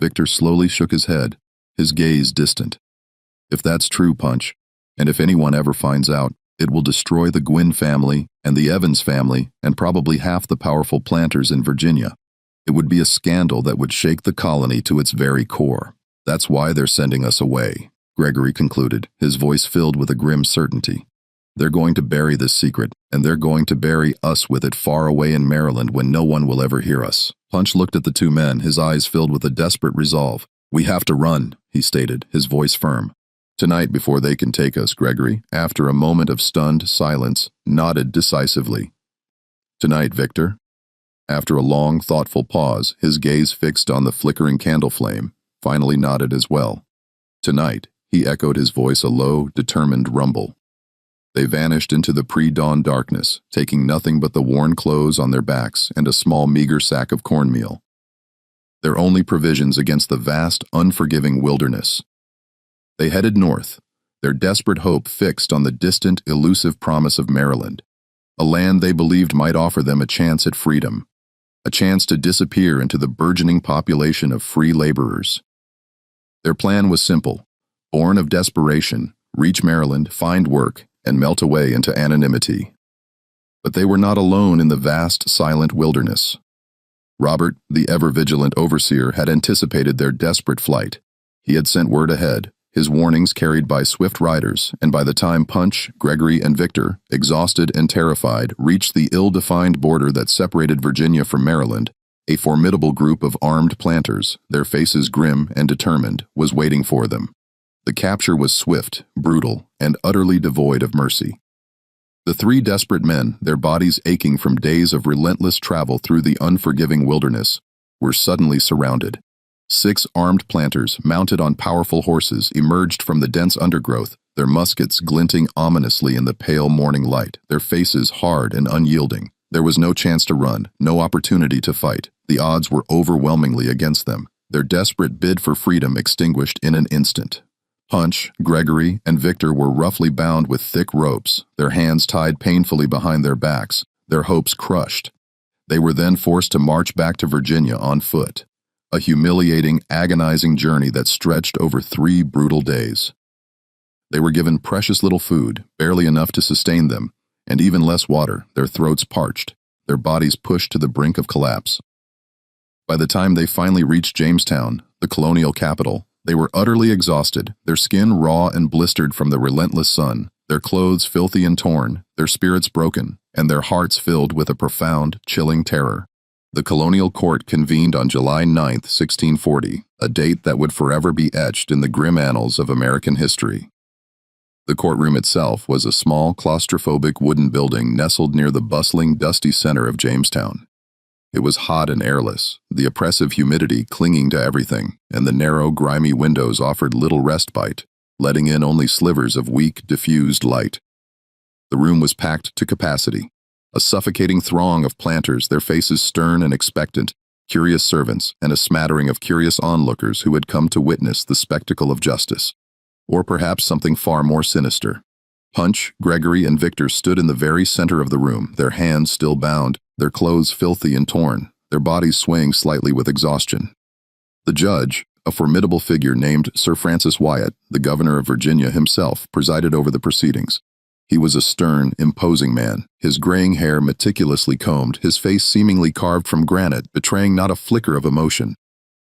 Victor slowly shook his head, his gaze distant. "If that's true, Punch, and if anyone ever finds out, it will destroy the Gwynn family and the Evans family and probably half the powerful planters in Virginia. It would be a scandal that would shake the colony to its very core. That's why they're sending us away," Gregory concluded, his voice filled with a grim certainty. "They're going to bury this secret, and they're going to bury us with it far away in Maryland when no one will ever hear us." Punch looked at the two men, his eyes filled with a desperate resolve. "We have to run," he stated, his voice firm. "Tonight before they can take us," Gregory, after a moment of stunned silence, nodded decisively. "Tonight, Victor." After a long, thoughtful pause, his gaze fixed on the flickering candle flame, finally nodded as well. "Tonight," he echoed, his voice a low, determined rumble. They vanished into the pre-dawn darkness, taking nothing but the worn clothes on their backs and a small meager sack of cornmeal. Their only provisions against the vast, unforgiving wilderness. They headed north, their desperate hope fixed on the distant, elusive promise of Maryland, a land they believed might offer them a chance at freedom, a chance to disappear into the burgeoning population of free laborers. Their plan was simple, born of desperation: reach Maryland, find work, and melt away into anonymity. But they were not alone in the vast, silent wilderness. Robert, the ever-vigilant overseer, had anticipated their desperate flight. He had sent word ahead, his warnings carried by swift riders, and by the time Punch, Gregory, and Victor, exhausted and terrified, reached the ill-defined border that separated Virginia from Maryland, a formidable group of armed planters, their faces grim and determined, was waiting for them. The capture was swift, brutal, and utterly devoid of mercy. The three desperate men, their bodies aching from days of relentless travel through the unforgiving wilderness, were suddenly surrounded. 6 armed planters, mounted on powerful horses, emerged from the dense undergrowth, their muskets glinting ominously in the pale morning light, their faces hard and unyielding. There was no chance to run, no opportunity to fight. The odds were overwhelmingly against them, their desperate bid for freedom extinguished in an instant. Punch, Gregory, and Victor were roughly bound with thick ropes, their hands tied painfully behind their backs, their hopes crushed. They were then forced to march back to Virginia on foot, a humiliating, agonizing journey that stretched over 3 brutal days. They were given precious little food, barely enough to sustain them, and even less water, their throats parched, their bodies pushed to the brink of collapse. By the time they finally reached Jamestown, the colonial capital, they were utterly exhausted, their skin raw and blistered from the relentless sun, their clothes filthy and torn, their spirits broken, and their hearts filled with a profound, chilling terror. The colonial court convened on July 9, 1640, a date that would forever be etched in the grim annals of American history. The courtroom itself was a small, claustrophobic wooden building nestled near the bustling, dusty center of Jamestown. It was hot and airless, the oppressive humidity clinging to everything, and the narrow, grimy windows offered little respite, letting in only slivers of weak, diffused light. The room was packed to capacity, a suffocating throng of planters, their faces stern and expectant, curious servants, and a smattering of curious onlookers who had come to witness the spectacle of justice. Or perhaps something far more sinister. Punch, Gregory, and Victor stood in the very center of the room, their hands still bound, their clothes filthy and torn, their bodies swaying slightly with exhaustion. The judge, a formidable figure named Sir Francis Wyatt, the governor of Virginia himself, presided over the proceedings. He was a stern, imposing man, his graying hair meticulously combed, his face seemingly carved from granite, betraying not a flicker of emotion.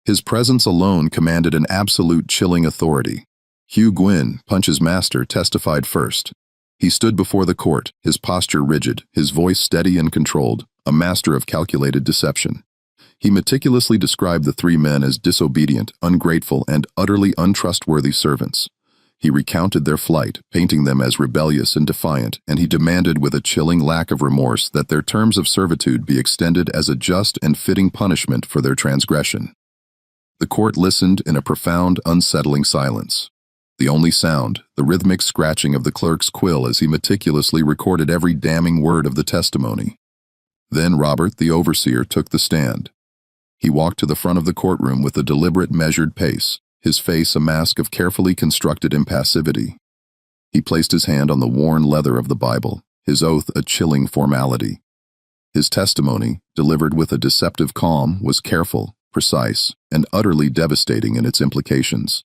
His presence alone commanded an absolute chilling authority. Hugh Gwynn, Punch's master, testified first. He stood before the court, his posture rigid, his voice steady and controlled, a master of calculated deception. He meticulously described the 3 men as disobedient, ungrateful, and utterly untrustworthy servants. He recounted their flight, painting them as rebellious and defiant, and he demanded with a chilling lack of remorse that their terms of servitude be extended as a just and fitting punishment for their transgression. The court listened in a profound, unsettling silence. The only sound, the rhythmic scratching of the clerk's quill as he meticulously recorded every damning word of the testimony. Then Robert, the overseer, took the stand. He walked to the front of the courtroom with a deliberate, measured pace, his face a mask of carefully constructed impassivity. He placed his hand on the worn leather of the Bible, his oath a chilling formality. His testimony, delivered with a deceptive calm, was careful, precise, and utterly devastating in its implications.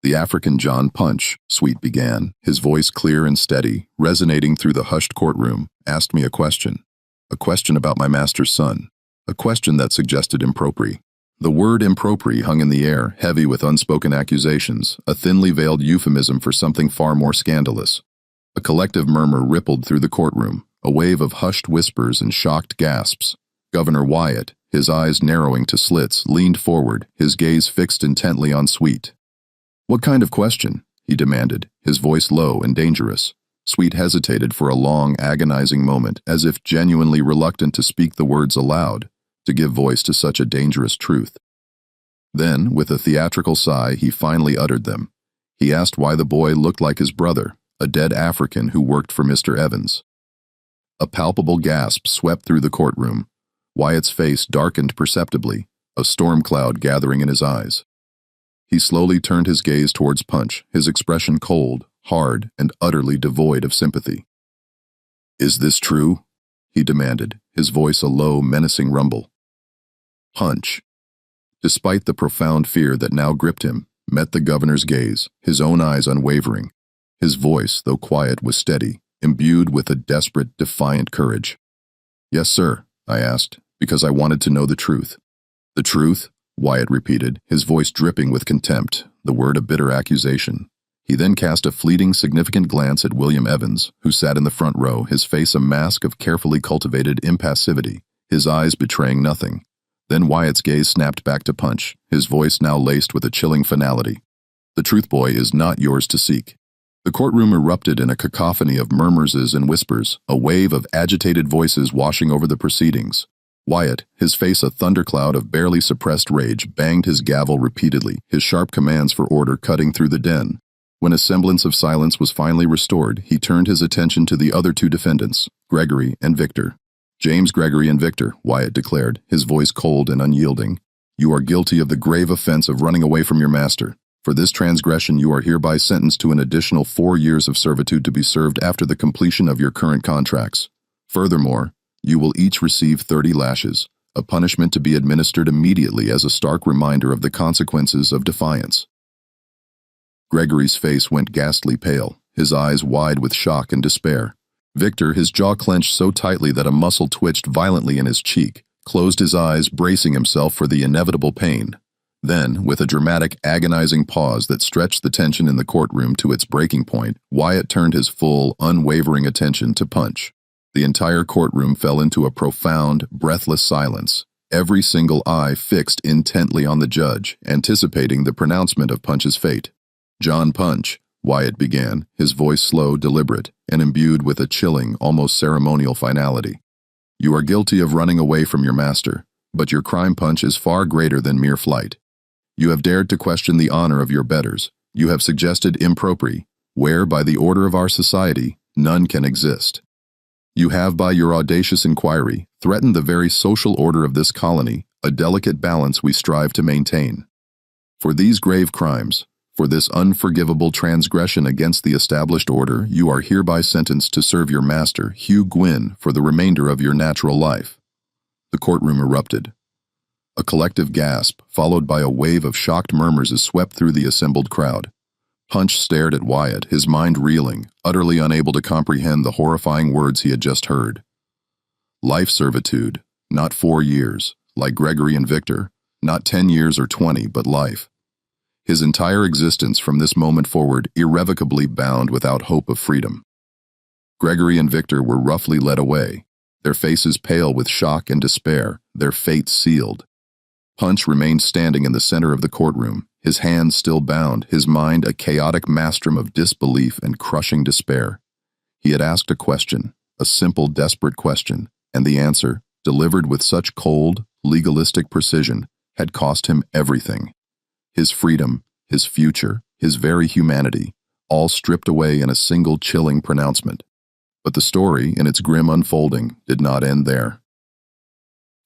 The African John Punch, Sweet began, his voice clear and steady, resonating through the hushed courtroom, asked me a question about my master's son, a question that suggested impropriety. The word impropriety hung in the air, heavy with unspoken accusations, a thinly veiled euphemism for something far more scandalous. A collective murmur rippled through the courtroom, a wave of hushed whispers and shocked gasps. Governor Wyatt, his eyes narrowing to slits, leaned forward, his gaze fixed intently on Sweet. "What kind of question?" he demanded, his voice low and dangerous. Sweet hesitated for a long, agonizing moment, as if genuinely reluctant to speak the words aloud, to give voice to such a dangerous truth. Then, with a theatrical sigh, he finally uttered them. He asked why the boy looked like his brother, a dead African who worked for Mr. Evans. A palpable gasp swept through the courtroom. Wyatt's face darkened perceptibly, a storm cloud gathering in his eyes. He slowly turned his gaze towards Punch, his expression cold, hard, and utterly devoid of sympathy. "Is this true?" he demanded, his voice a low, menacing rumble. Punch, despite the profound fear that now gripped him, met the governor's gaze, his own eyes unwavering. His voice, though quiet, was steady, imbued with a desperate, defiant courage. "Yes, sir," I asked, because I wanted to know the truth. "The truth?" Wyatt repeated, his voice dripping with contempt, the word a bitter accusation. He then cast a fleeting, significant glance at William Evans, who sat in the front row, his face a mask of carefully cultivated impassivity, his eyes betraying nothing. Then Wyatt's gaze snapped back to Punch, his voice now laced with a chilling finality. "The truth, boy, is not yours to seek." The courtroom erupted in a cacophony of murmurs and whispers, a wave of agitated voices washing over the proceedings. Wyatt, his face a thundercloud of barely suppressed rage, banged his gavel repeatedly, his sharp commands for order cutting through the den. When a semblance of silence was finally restored, he turned his attention to the other 2 defendants, Gregory and Victor. "James Gregory and Victor," Wyatt declared, his voice cold and unyielding, "you are guilty of the grave offense of running away from your master. For this transgression you are hereby sentenced to an additional 4 years of servitude to be served after the completion of your current contracts. Furthermore, You will each receive 30 lashes, a punishment to be administered immediately as a stark reminder of the consequences of defiance. Gregory's face went ghastly pale, his eyes wide with shock and despair. Victor, his jaw clenched so tightly that a muscle twitched violently in his cheek, closed his eyes, bracing himself for the inevitable pain. Then, with a dramatic, agonizing pause that stretched the tension in the courtroom to its breaking point, Wyatt turned his full, unwavering attention to Punch. The entire courtroom fell into a profound, breathless silence, every single eye fixed intently on the judge, anticipating the pronouncement of Punch's fate. "John Punch," Wyatt began, his voice slow, deliberate, and imbued with a chilling, almost ceremonial finality. "You are guilty of running away from your master, but your crime, Punch, is far greater than mere flight. You have dared to question the honor of your betters. You have suggested impropriety, where, by the order of our society, none can exist. You have, by your audacious inquiry, threatened the very social order of this colony, a delicate balance we strive to maintain. For these grave crimes, for this unforgivable transgression against the established order, you are hereby sentenced to serve your master, Hugh Gwynn, for the remainder of your natural life." The courtroom erupted. A collective gasp, followed by a wave of shocked murmurs, swept through the assembled crowd. Punch stared at Wyatt, his mind reeling, utterly unable to comprehend the horrifying words he had just heard. Life servitude, not 4 years, like Gregory and Victor, not 10 years or 20, but life. His entire existence from this moment forward irrevocably bound without hope of freedom. Gregory and Victor were roughly led away, their faces pale with shock and despair, their fates sealed. Punch remained standing in the center of the courtroom, his hands still bound, his mind a chaotic maelstrom of disbelief and crushing despair. He had asked a question, a simple, desperate question, and the answer, delivered with such cold, legalistic precision, had cost him everything. His freedom, his future, his very humanity, all stripped away in a single chilling pronouncement. But the story, in its grim unfolding, did not end there.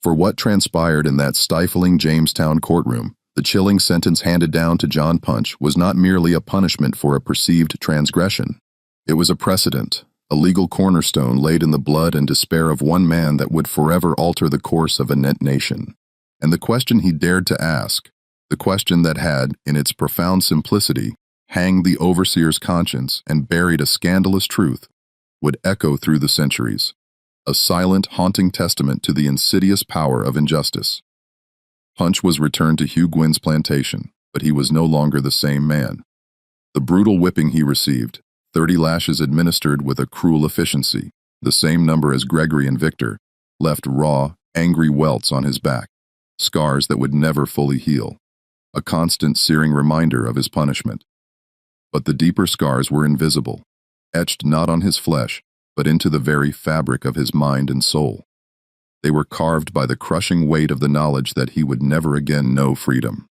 For what transpired in that stifling Jamestown courtroom, the chilling sentence handed down to John Punch was not merely a punishment for a perceived transgression. It was a precedent, a legal cornerstone laid in the blood and despair of one man that would forever alter the course of a nation. And the question he dared to ask, the question that had, in its profound simplicity, hanged the overseer's conscience and buried a scandalous truth, would echo through the centuries, a silent, haunting testament to the insidious power of injustice. Punch was returned to Hugh Gwynn's plantation, but he was no longer the same man. The brutal whipping he received, 30 lashes administered with a cruel efficiency, the same number as Gregory and Victor, left raw, angry welts on his back, scars that would never fully heal, a constant searing reminder of his punishment. But the deeper scars were invisible, etched not on his flesh, but into the very fabric of his mind and soul. They were carved by the crushing weight of the knowledge that he would never again know freedom,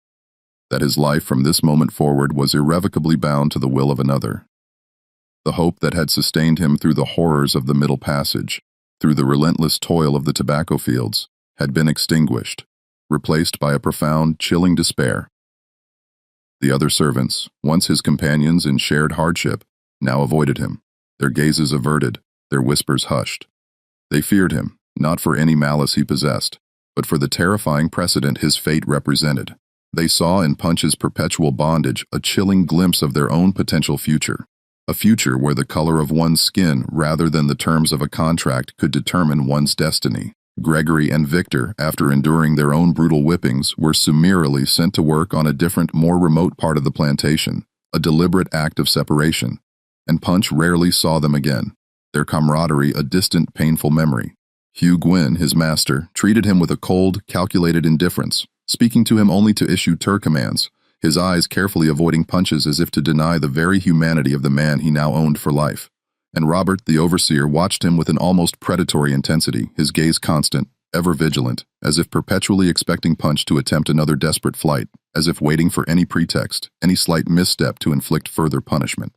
that his life from this moment forward was irrevocably bound to the will of another. The hope that had sustained him through the horrors of the Middle Passage, through the relentless toil of the tobacco fields, had been extinguished, replaced by a profound, chilling despair. The other servants, once his companions in shared hardship, now avoided him, their gazes averted, their whispers hushed. They feared him, not for any malice he possessed, but for the terrifying precedent his fate represented. They saw in Punch's perpetual bondage a chilling glimpse of their own potential future, a future where the color of one's skin rather than the terms of a contract could determine one's destiny. Gregory and Victor, after enduring their own brutal whippings, were summarily sent to work on a different, more remote part of the plantation, a deliberate act of separation. And Punch rarely saw them again, their camaraderie a distant, painful memory. Hugh Gwynn, his master, treated him with a cold, calculated indifference, speaking to him only to issue commands, his eyes carefully avoiding Punch's as if to deny the very humanity of the man he now owned for life. And Robert, the overseer, watched him with an almost predatory intensity, his gaze constant, ever vigilant, as if perpetually expecting Punch to attempt another desperate flight, as if waiting for any pretext, any slight misstep to inflict further punishment.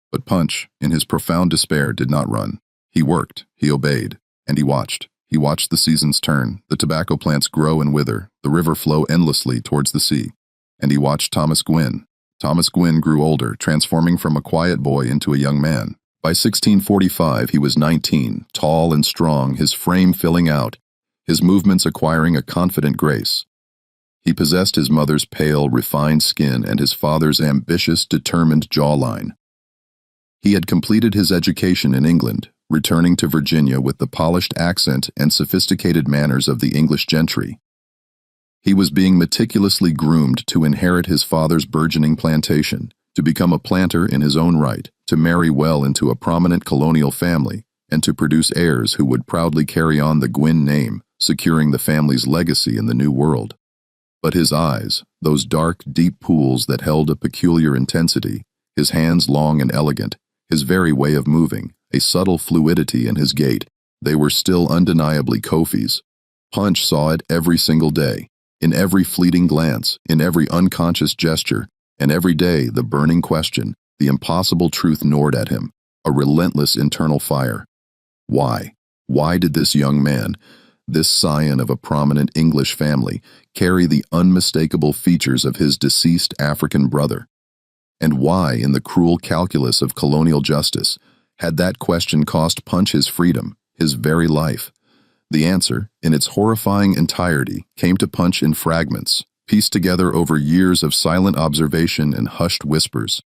But Punch, in his profound despair, did not run. He worked, he obeyed, and he watched. He watched the seasons turn, the tobacco plants grow and wither, the river flow endlessly towards the sea. And he watched Thomas Gwynn. Thomas Gwynn grew older, transforming from a quiet boy into a young man, By 1645, he was 19, tall and strong, his frame filling out, his movements acquiring a confident grace. He possessed his mother's pale, refined skin and his father's ambitious, determined jawline. He had completed his education in England, returning to Virginia with the polished accent and sophisticated manners of the English gentry. He was being meticulously groomed to inherit his father's burgeoning plantation, to become a planter in his own right, to marry well into a prominent colonial family, and to produce heirs who would proudly carry on the Gwynn name, securing the family's legacy in the New World. But his eyes, those dark, deep pools that held a peculiar intensity, his hands long and elegant, his very way of moving, a subtle fluidity in his gait, they were still undeniably Kofi's. Punch saw it every single day, in every fleeting glance, in every unconscious gesture, and every day the burning question, the impossible truth gnawed at him, a relentless internal fire. Why? Why did this young man, this scion of a prominent English family, carry the unmistakable features of his deceased African brother? And why, in the cruel calculus of colonial justice, had that question cost Punch his freedom, his very life? The answer, in its horrifying entirety, came to Punch in fragments, pieced together over years of silent observation and hushed whispers.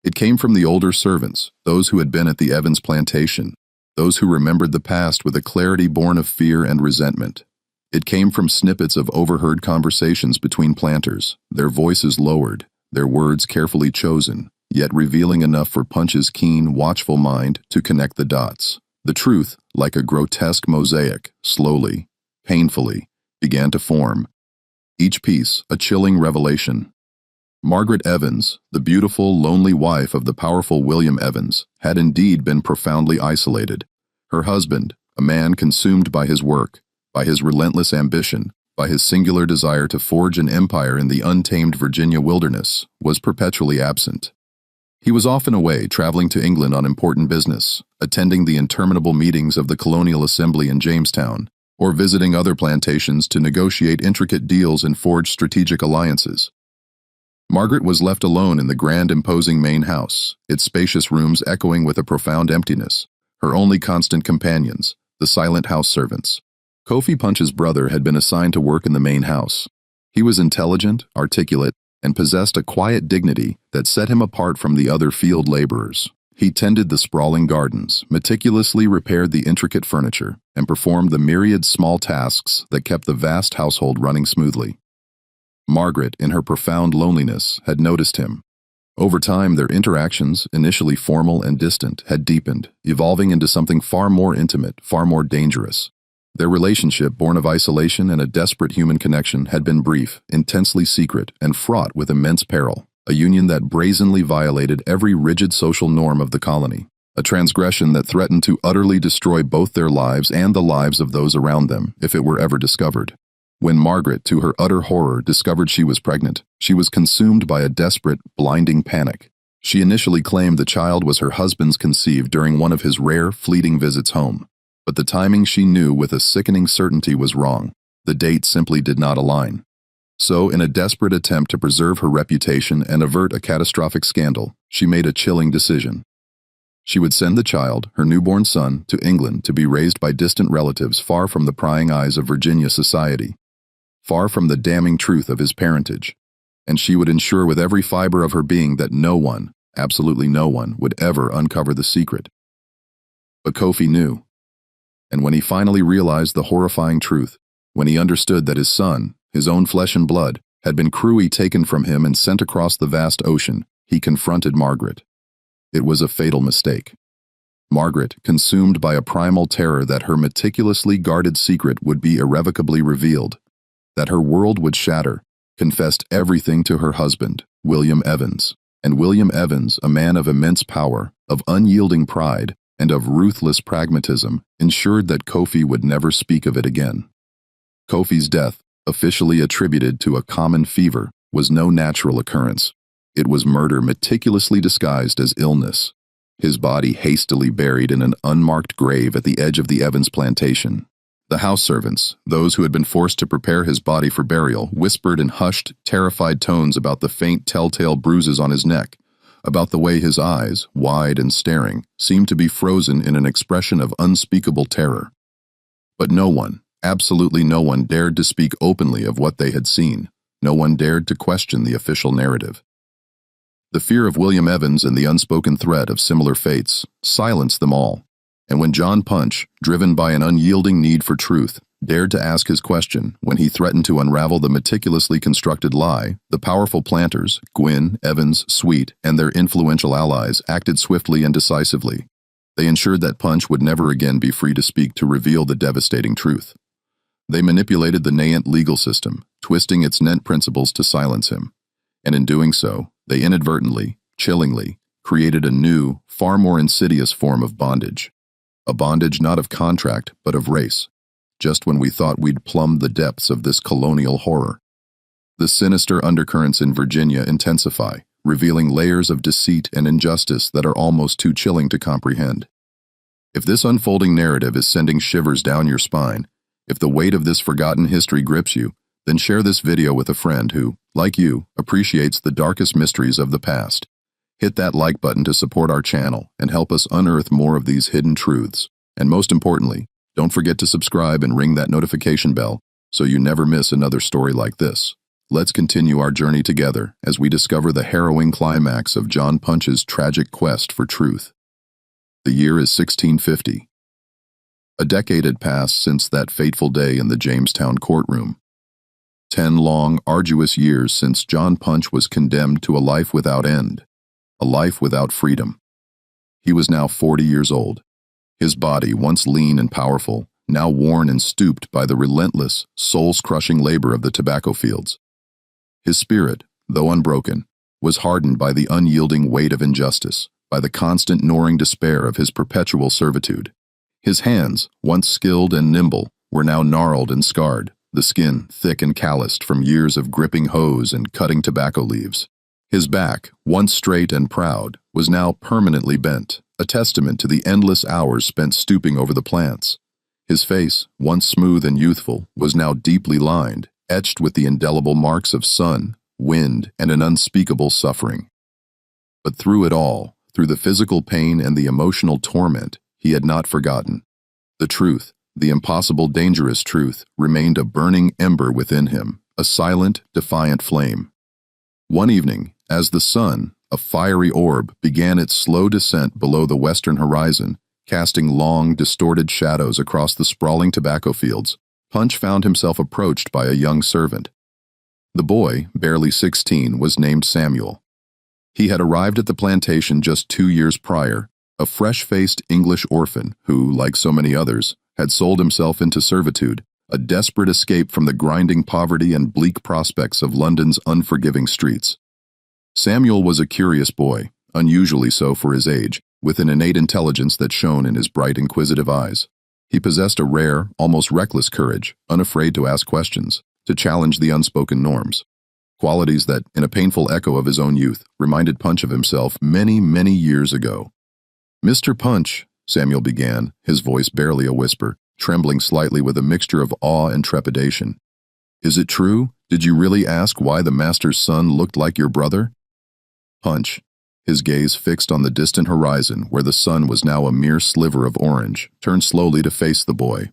It came from the older servants, those who had been at the Evans plantation, those who remembered the past with a clarity born of fear and resentment. It came from snippets of overheard conversations between planters, their voices lowered, their words carefully chosen, yet revealing enough for Punch's keen, watchful mind to connect the dots. The truth, like a grotesque mosaic, slowly, painfully, began to form. Each piece a chilling revelation. Margaret Evans, the beautiful, lonely wife of the powerful William Evans, had indeed been profoundly isolated. Her husband, a man consumed by his work, by his relentless ambition, by his singular desire to forge an empire in the untamed Virginia wilderness, was perpetually absent. He was often away, traveling to England on important business, attending the interminable meetings of the Colonial Assembly in Jamestown, or visiting other plantations to negotiate intricate deals and forge strategic alliances. Margaret was left alone in the grand, imposing main house, its spacious rooms echoing with a profound emptiness. Her only constant companions, the silent house servants. Kofi Punch's brother had been assigned to work in the main house. He was intelligent, articulate, and possessed a quiet dignity that set him apart from the other field laborers. He tended the sprawling gardens, meticulously repaired the intricate furniture, and performed the myriad small tasks that kept the vast household running smoothly. Margaret, in her profound loneliness, had noticed him. Over time, their interactions, initially formal and distant, had deepened, evolving into something far more intimate, far more dangerous. Their relationship, born of isolation and a desperate human connection, had been brief, intensely secret, and fraught with immense peril, a union that brazenly violated every rigid social norm of the colony, a transgression that threatened to utterly destroy both their lives and the lives of those around them, if it were ever discovered. When Margaret, to her utter horror, discovered she was pregnant, she was consumed by a desperate, blinding panic. She initially claimed the child was her husband's conceived during one of his rare, fleeting visits home. But the timing she knew with a sickening certainty was wrong. The date simply did not align. So, in a desperate attempt to preserve her reputation and avert a catastrophic scandal, she made a chilling decision. She would send the child, her newborn son, to England to be raised by distant relatives far from the prying eyes of Virginia society, far from the damning truth of his parentage, and she would ensure with every fiber of her being that no one, absolutely no one, would ever uncover the secret. But Kofi knew. And when he finally realized the horrifying truth, when he understood that his son, his own flesh and blood, had been cruelly taken from him and sent across the vast ocean, he confronted Margaret. It was a fatal mistake. Margaret, consumed by a primal terror that her meticulously guarded secret would be irrevocably revealed, that her world would shatter, confessed everything to her husband, William Evans. And William Evans, a man of immense power, of unyielding pride, and of ruthless pragmatism, ensured that Kofi would never speak of it again. Kofi's death, officially attributed to a common fever, was no natural occurrence. It was murder meticulously disguised as illness. His body hastily buried in an unmarked grave at the edge of the Evans plantation. The house servants, those who had been forced to prepare his body for burial, whispered in hushed, terrified tones about the faint telltale bruises on his neck, about the way his eyes, wide and staring, seemed to be frozen in an expression of unspeakable terror. But no one, absolutely no one, dared to speak openly of what they had seen. No one dared to question the official narrative. The fear of William Evans and the unspoken threat of similar fates silenced them all. And when John Punch, driven by an unyielding need for truth, dared to ask his question, when he threatened to unravel the meticulously constructed lie, the powerful planters, Gwynn, Evans, Sweet, and their influential allies acted swiftly and decisively. They ensured that Punch would never again be free to speak to reveal the devastating truth. They manipulated the Nayant legal system, twisting its net principles to silence him. And in doing so, they inadvertently, chillingly, created a new, far more insidious form of bondage. A bondage not of contract, but of race. Just when we thought we'd plumbed the depths of this colonial horror. The sinister undercurrents in Virginia intensify, revealing layers of deceit and injustice that are almost too chilling to comprehend. If this unfolding narrative is sending shivers down your spine, if the weight of this forgotten history grips you, then share this video with a friend who, like you, appreciates the darkest mysteries of the past. Hit that like button to support our channel and help us unearth more of these hidden truths. And most importantly, don't forget to subscribe and ring that notification bell so you never miss another story like this. Let's continue our journey together as we discover the harrowing climax of John Punch's tragic quest for truth. The year is 1650. A decade had passed since that fateful day in the Jamestown courtroom. 10 long, arduous years since John Punch was condemned to a life without end, a life without freedom. He was now 40 years old. His body, once lean and powerful, now worn and stooped by the relentless, soul-crushing labor of the tobacco fields. His spirit, though unbroken, was hardened by the unyielding weight of injustice, by the constant gnawing despair of his perpetual servitude. His hands, once skilled and nimble, were now gnarled and scarred, the skin thick and calloused from years of gripping hoes and cutting tobacco leaves. His back, once straight and proud, was now permanently bent, a testament to the endless hours spent stooping over the plants. His face, once smooth and youthful, was now deeply lined, etched with the indelible marks of sun, wind, and an unspeakable suffering. But through it all, through the physical pain and the emotional torment, he had not forgotten. The truth, the impossible, dangerous truth, remained a burning ember within him, a silent, defiant flame. One evening, as the sun, a fiery orb, began its slow descent below the western horizon, casting long, distorted shadows across the sprawling tobacco fields, Punch found himself approached by a young servant. The boy, barely 16, was named Samuel. He had arrived at the plantation just 2 years prior, a fresh-faced English orphan who, like so many others, had sold himself into servitude, a desperate escape from the grinding poverty and bleak prospects of London's unforgiving streets. Samuel was a curious boy, unusually so for his age, with an innate intelligence that shone in his bright, inquisitive eyes. He possessed a rare, almost reckless courage, unafraid to ask questions, to challenge the unspoken norms. Qualities that, in a painful echo of his own youth, reminded Punch of himself many, many years ago. "Mr. Punch," Samuel began, his voice barely a whisper, trembling slightly with a mixture of awe and trepidation. "Is it true? Did you really ask why the master's son looked like your brother?" Punch, his gaze fixed on the distant horizon where the sun was now a mere sliver of orange, turned slowly to face the boy.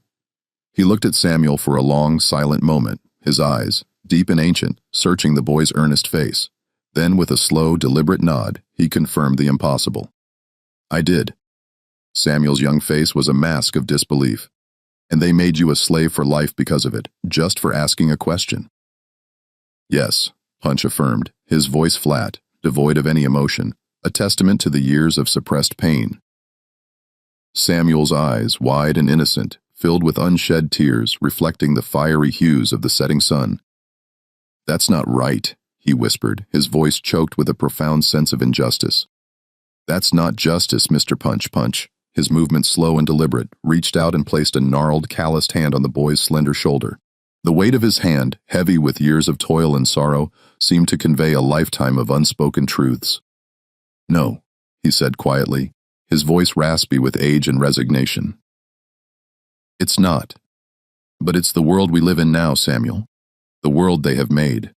He looked at Samuel for a long, silent moment, his eyes, deep and ancient, searching the boy's earnest face. Then, with a slow, deliberate nod, he confirmed the impossible. "I did." Samuel's young face was a mask of disbelief. "And they made you a slave for life because of it, just for asking a question?" "Yes," Punch affirmed, his voice flat, devoid of any emotion, a testament to the years of suppressed pain. Samuel's eyes, wide and innocent, filled with unshed tears, reflecting the fiery hues of the setting sun. "That's not right," he whispered, his voice choked with a profound sense of injustice. "That's not justice, Mr. Punch." His movement slow and deliberate, reached out and placed a gnarled, calloused hand on the boy's slender shoulder. The weight of his hand, heavy with years of toil and sorrow, seemed to convey a lifetime of unspoken truths. "No," he said quietly, his voice raspy with age and resignation. "It's not. But it's the world we live in now, Samuel. The world they have made."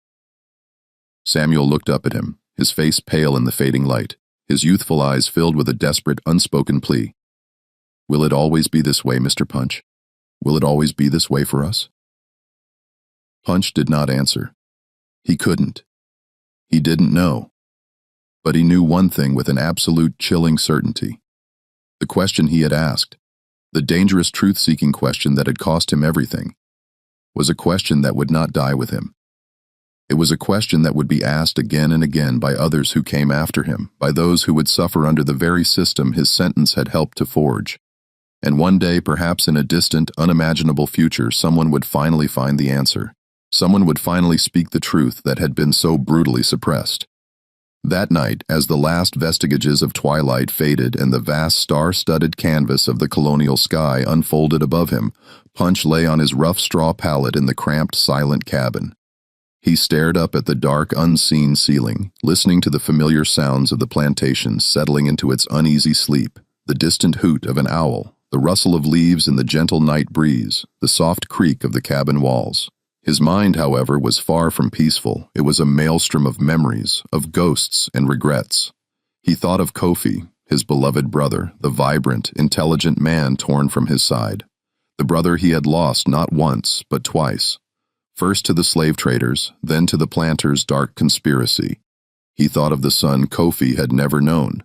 Samuel looked up at him, his face pale in the fading light. his youthful eyes filled with a desperate, unspoken plea. "Will it always be this way, Mr. Punch? Will it always be this way for us?" Punch did not answer. He couldn't. He didn't know. But he knew one thing with an absolute chilling certainty. The question he had asked, the dangerous truth-seeking question that had cost him everything, was a question that would not die with him. It was a question that would be asked again and again by others who came after him, by those who would suffer under the very system his sentence had helped to forge. And one day, perhaps in a distant, unimaginable future, someone would finally find the answer. Someone would finally speak the truth that had been so brutally suppressed. That night, as the last vestiges of twilight faded and the vast star-studded canvas of the colonial sky unfolded above him, Punch lay on his rough straw pallet in the cramped, silent cabin. He stared up at the dark, unseen ceiling, listening to the familiar sounds of the plantation settling into its uneasy sleep, the distant hoot of an owl, the rustle of leaves in the gentle night breeze, the soft creak of the cabin walls. His mind, however, was far from peaceful. It was a maelstrom of memories, of ghosts and regrets. He thought of Kofi, his beloved brother, the vibrant, intelligent man torn from his side. The brother he had lost not once, but twice. First to the slave traders, then to the planters' dark conspiracy. He thought of the son Kofi had never known,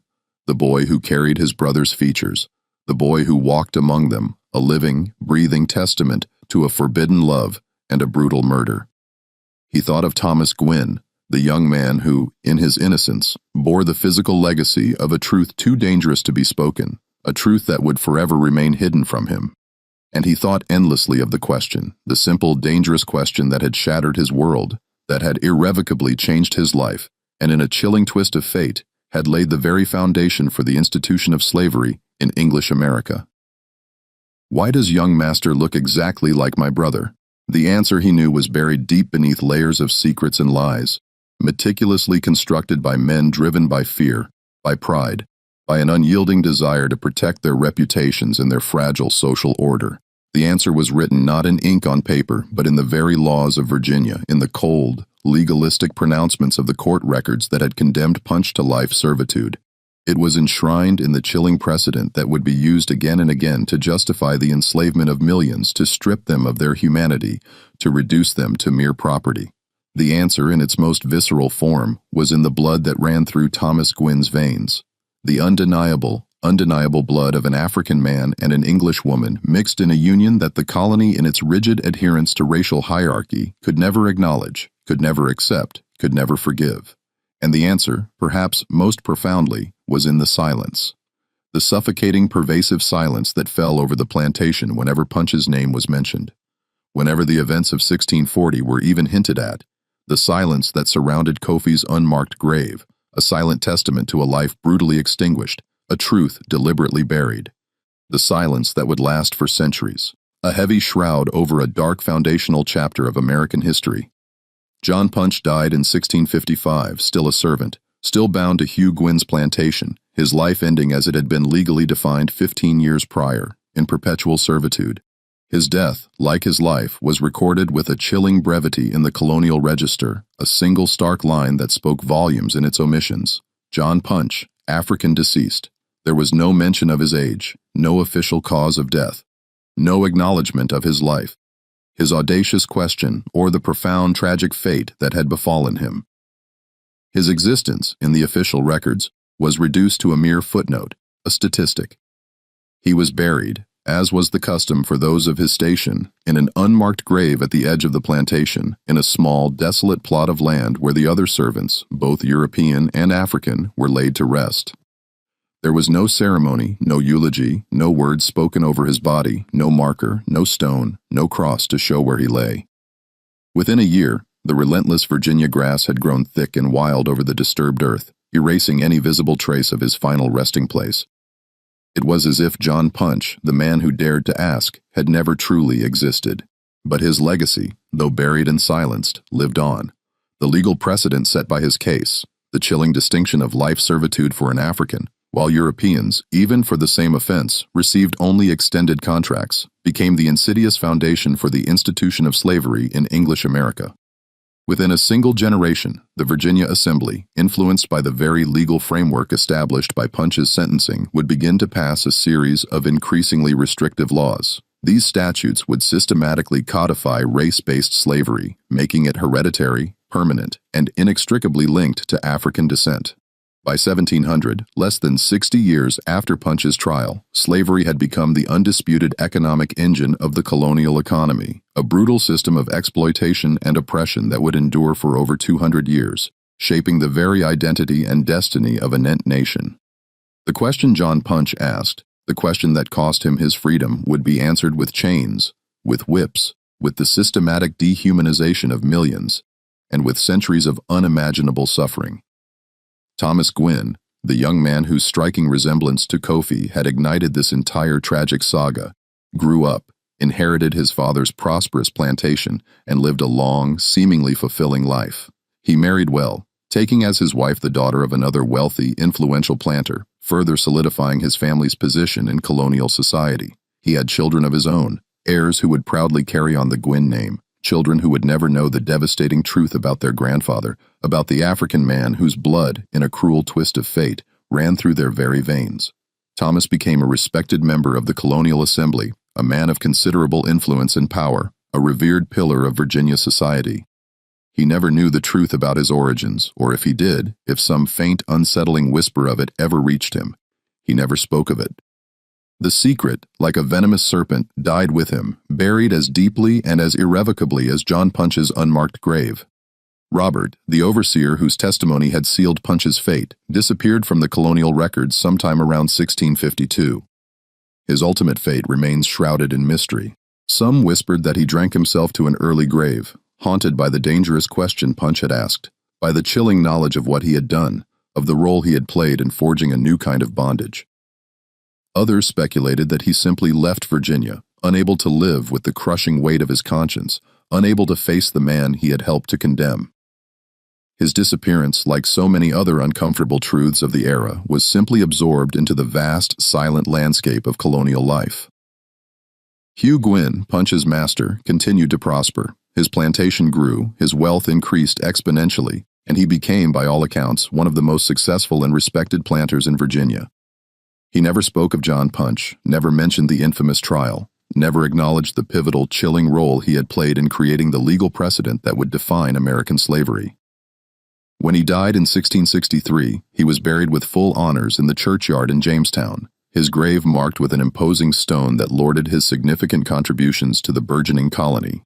the boy who carried his brother's features, the boy who walked among them, a living, breathing testament to a forbidden love and a brutal murder. He thought of Thomas Gwynn, the young man who, in his innocence, bore the physical legacy of a truth too dangerous to be spoken, a truth that would forever remain hidden from him. And he thought endlessly of the question, the simple, dangerous question that had shattered his world, that had irrevocably changed his life, and in a chilling twist of fate, had laid the very foundation for the institution of slavery in English America. Why does young master look exactly like my brother? The answer, he knew, was buried deep beneath layers of secrets and lies, meticulously constructed by men driven by fear, by pride, by an unyielding desire to protect their reputations and their fragile social order. The answer was written not in ink on paper, but in the very laws of Virginia, in the cold, legalistic pronouncements of the court records that had condemned Punch to life servitude. It was enshrined in the chilling precedent that would be used again and again to justify the enslavement of millions, to strip them of their humanity, to reduce them to mere property. The answer, in its most visceral form, was in the blood that ran through Thomas Gwynn's veins. The undeniable blood of an African man and an English woman mixed in a union that the colony, in its rigid adherence to racial hierarchy, could never acknowledge, could never accept, could never forgive. And the answer, perhaps most profoundly, was in the silence. The suffocating, pervasive silence that fell over the plantation whenever Punch's name was mentioned. Whenever the events of 1640 were even hinted at, the silence that surrounded Kofi's unmarked grave, a silent testament to a life brutally extinguished, a truth deliberately buried. The silence that would last for centuries, a heavy shroud over a dark foundational chapter of American history. John Punch died in 1655, still a servant, still bound to Hugh Gwynn's plantation, his life ending as it had been legally defined 15 years prior, in perpetual servitude. His death, like his life, was recorded with a chilling brevity in the colonial register, a single stark line that spoke volumes in its omissions. John Punch, African deceased. There was no mention of his age, no official cause of death, no acknowledgement of his life, his audacious question, or the profound tragic fate that had befallen him. His existence, in the official records, was reduced to a mere footnote, a statistic. He was buried, as was the custom for those of his station, in an unmarked grave at the edge of the plantation, in a small, desolate plot of land where the other servants, both European and African, were laid to rest. There was no ceremony, no eulogy, no words spoken over his body, no marker, no stone, no cross to show where he lay. Within a year, the relentless Virginia grass had grown thick and wild over the disturbed earth, erasing any visible trace of his final resting place. It was as if John Punch, the man who dared to ask, had never truly existed. But his legacy, though buried and silenced, lived on. The legal precedent set by his case, the chilling distinction of life servitude for an African, while Europeans, even for the same offense, received only extended contracts, became the insidious foundation for the institution of slavery in English America. Within a single generation, the Virginia Assembly, influenced by the very legal framework established by Punch's sentencing, would begin to pass a series of increasingly restrictive laws. These statutes would systematically codify race-based slavery, making it hereditary, permanent, and inextricably linked to African descent. By 1700, less than 60 years after Punch's trial, slavery had become the undisputed economic engine of the colonial economy, a brutal system of exploitation and oppression that would endure for over 200 years, shaping the very identity and destiny of a nation. The question John Punch asked, the question that cost him his freedom, would be answered with chains, with whips, with the systematic dehumanization of millions, and with centuries of unimaginable suffering. Thomas Gwynn, the young man whose striking resemblance to Kofi had ignited this entire tragic saga, grew up, inherited his father's prosperous plantation, and lived a long, seemingly fulfilling life. He married well, taking as his wife the daughter of another wealthy, influential planter, further solidifying his family's position in colonial society. He had children of his own, heirs who would proudly carry on the Gwynn name, children who would never know the devastating truth about their grandfather, about the African man whose blood, in a cruel twist of fate, ran through their very veins. Thomas became a respected member of the Colonial Assembly, a man of considerable influence and power, a revered pillar of Virginia society. He never knew the truth about his origins, or if he did, if some faint, unsettling whisper of it ever reached him. He never spoke of it. The secret, like a venomous serpent, died with him, buried as deeply and as irrevocably as John Punch's unmarked grave. Robert, the overseer whose testimony had sealed Punch's fate, disappeared from the colonial records sometime around 1652. His ultimate fate remains shrouded in mystery. Some whispered that he drank himself to an early grave, haunted by the dangerous question Punch had asked, by the chilling knowledge of what he had done, of the role he had played in forging a new kind of bondage. Others speculated that he simply left Virginia, unable to live with the crushing weight of his conscience, unable to face the man he had helped to condemn. His disappearance, like so many other uncomfortable truths of the era, was simply absorbed into the vast, silent landscape of colonial life. Hugh Gwynn, Punch's master, continued to prosper. His plantation grew, his wealth increased exponentially, and he became, by all accounts, one of the most successful and respected planters in Virginia. He never spoke of John Punch, never mentioned the infamous trial, never acknowledged the pivotal, chilling role he had played in creating the legal precedent that would define American slavery. When he died in 1663, he was buried with full honors in the churchyard in Jamestown, his grave marked with an imposing stone that lauded his significant contributions to the burgeoning colony.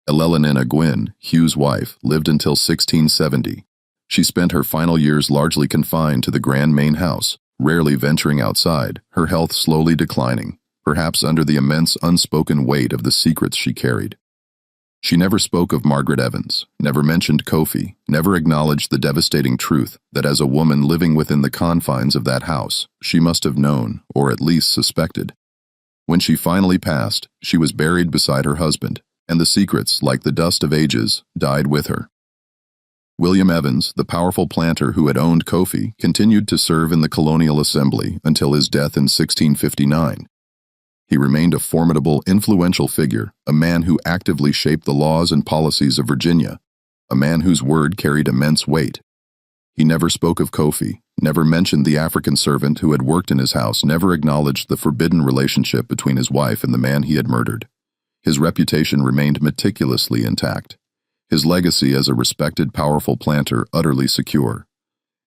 Elelonina Gwynn, Hugh's wife, lived until 1670. She spent her final years largely confined to the grand main house, rarely venturing outside, her health slowly declining, perhaps under the immense unspoken weight of the secrets she carried. She never spoke of Margaret Evans, never mentioned Kofi, never acknowledged the devastating truth that as a woman living within the confines of that house, she must have known, or at least suspected. When she finally passed, she was buried beside her husband, and the secrets, like the dust of ages, died with her. William Evans, the powerful planter who had owned Kofi, continued to serve in the Colonial Assembly until his death in 1659. He remained a formidable, influential figure, a man who actively shaped the laws and policies of Virginia, a man whose word carried immense weight. He never spoke of Kofi, never mentioned the African servant who had worked in his house, never acknowledged the forbidden relationship between his wife and the man he had murdered. His reputation remained meticulously intact, his legacy as a respected, powerful planter utterly secure.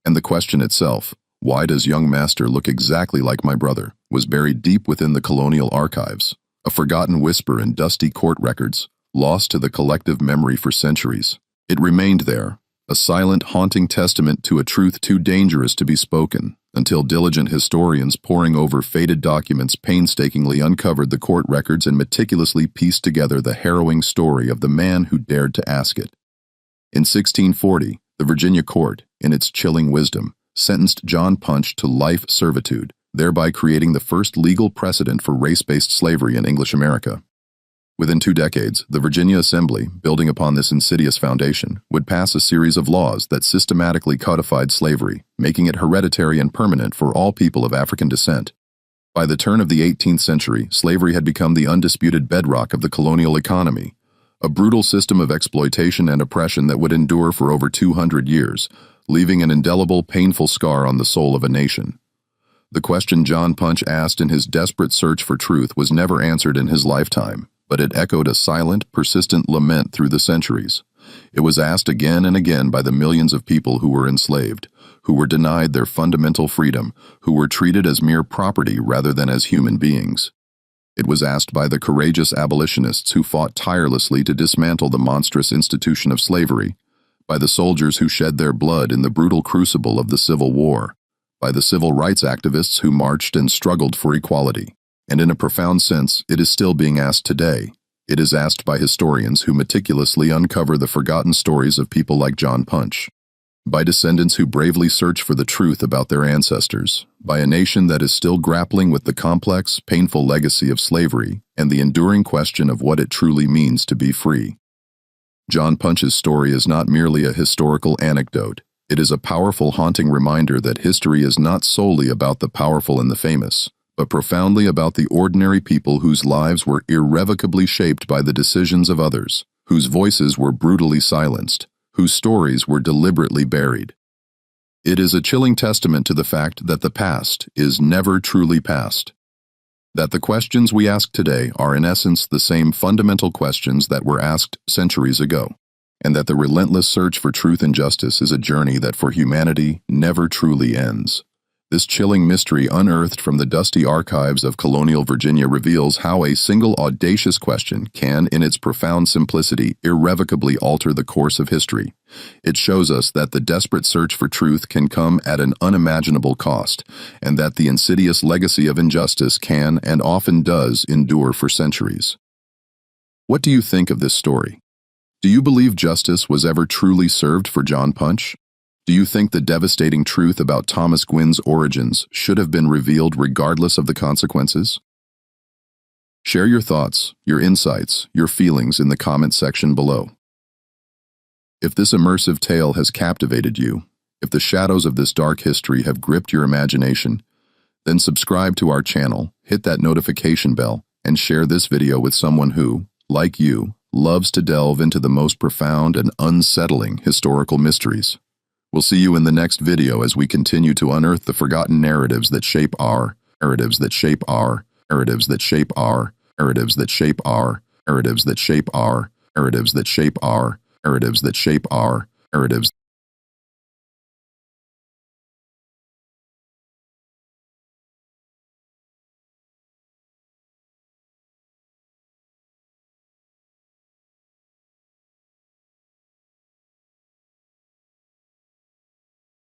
And the question itself, why does young master look exactly like my brother, was buried deep within the colonial archives, a forgotten whisper in dusty court records, lost to the collective memory for centuries. It remained there, a silent, haunting testament to a truth too dangerous to be spoken, until diligent historians poring over faded documents painstakingly uncovered the court records and meticulously pieced together the harrowing story of the man who dared to ask it. In 1640, the Virginia court, in its chilling wisdom, sentenced John Punch to life servitude, thereby creating the first legal precedent for race-based slavery in English America. Within 2 decades, the Virginia Assembly, building upon this insidious foundation, would pass a series of laws that systematically codified slavery, making it hereditary and permanent for all people of African descent. By the turn of the 18th century, slavery had become the undisputed bedrock of the colonial economy, A brutal system of exploitation and oppression that would endure for over 200 years, leaving an indelible, painful scar on the soul of a nation. The question John Punch asked in his desperate search for truth was never answered in his lifetime, but it echoed a silent, persistent lament through the centuries. It was asked again and again by the millions of people who were enslaved, who were denied their fundamental freedom, who were treated as mere property rather than as human beings. It was asked by the courageous abolitionists who fought tirelessly to dismantle the monstrous institution of slavery, by the soldiers who shed their blood in the brutal crucible of the Civil War, by the civil rights activists who marched and struggled for equality. And in a profound sense, it is still being asked today. It is asked by historians who meticulously uncover the forgotten stories of people like John Punch, by descendants who bravely search for the truth about their ancestors, by a nation that is still grappling with the complex, painful legacy of slavery and the enduring question of what it truly means to be free. John Punch's story is not merely a historical anecdote. It is a powerful, haunting reminder that history is not solely about the powerful and the famous, but profoundly about the ordinary people whose lives were irrevocably shaped by the decisions of others, whose voices were brutally silenced, whose stories were deliberately buried. It is a chilling testament to the fact that the past is never truly past, that the questions we ask today are in essence the same fundamental questions that were asked centuries ago, and that the relentless search for truth and justice is a journey that for humanity never truly ends. This chilling mystery unearthed from the dusty archives of colonial Virginia reveals how a single audacious question can, in its profound simplicity, irrevocably alter the course of history. It shows us that the desperate search for truth can come at an unimaginable cost, and that the insidious legacy of injustice can, and often does, endure for centuries. What do you think of this story? Do you believe justice was ever truly served for John Punch? Do you think the devastating truth about Thomas Gwynn's origins should have been revealed regardless of the consequences? Share your thoughts, your insights, your feelings in the comment section below. If this immersive tale has captivated you, if the shadows of this dark history have gripped your imagination, then subscribe to our channel, hit that notification bell, and share this video with someone who, like you, loves to delve into the most profound and unsettling historical mysteries. We'll see you in the next video as we continue to unearth the forgotten narratives that shape our, narratives that shape our, narratives that shape our, narratives that shape our, narratives that shape our, narratives that shape our, narratives that shape our, narratives.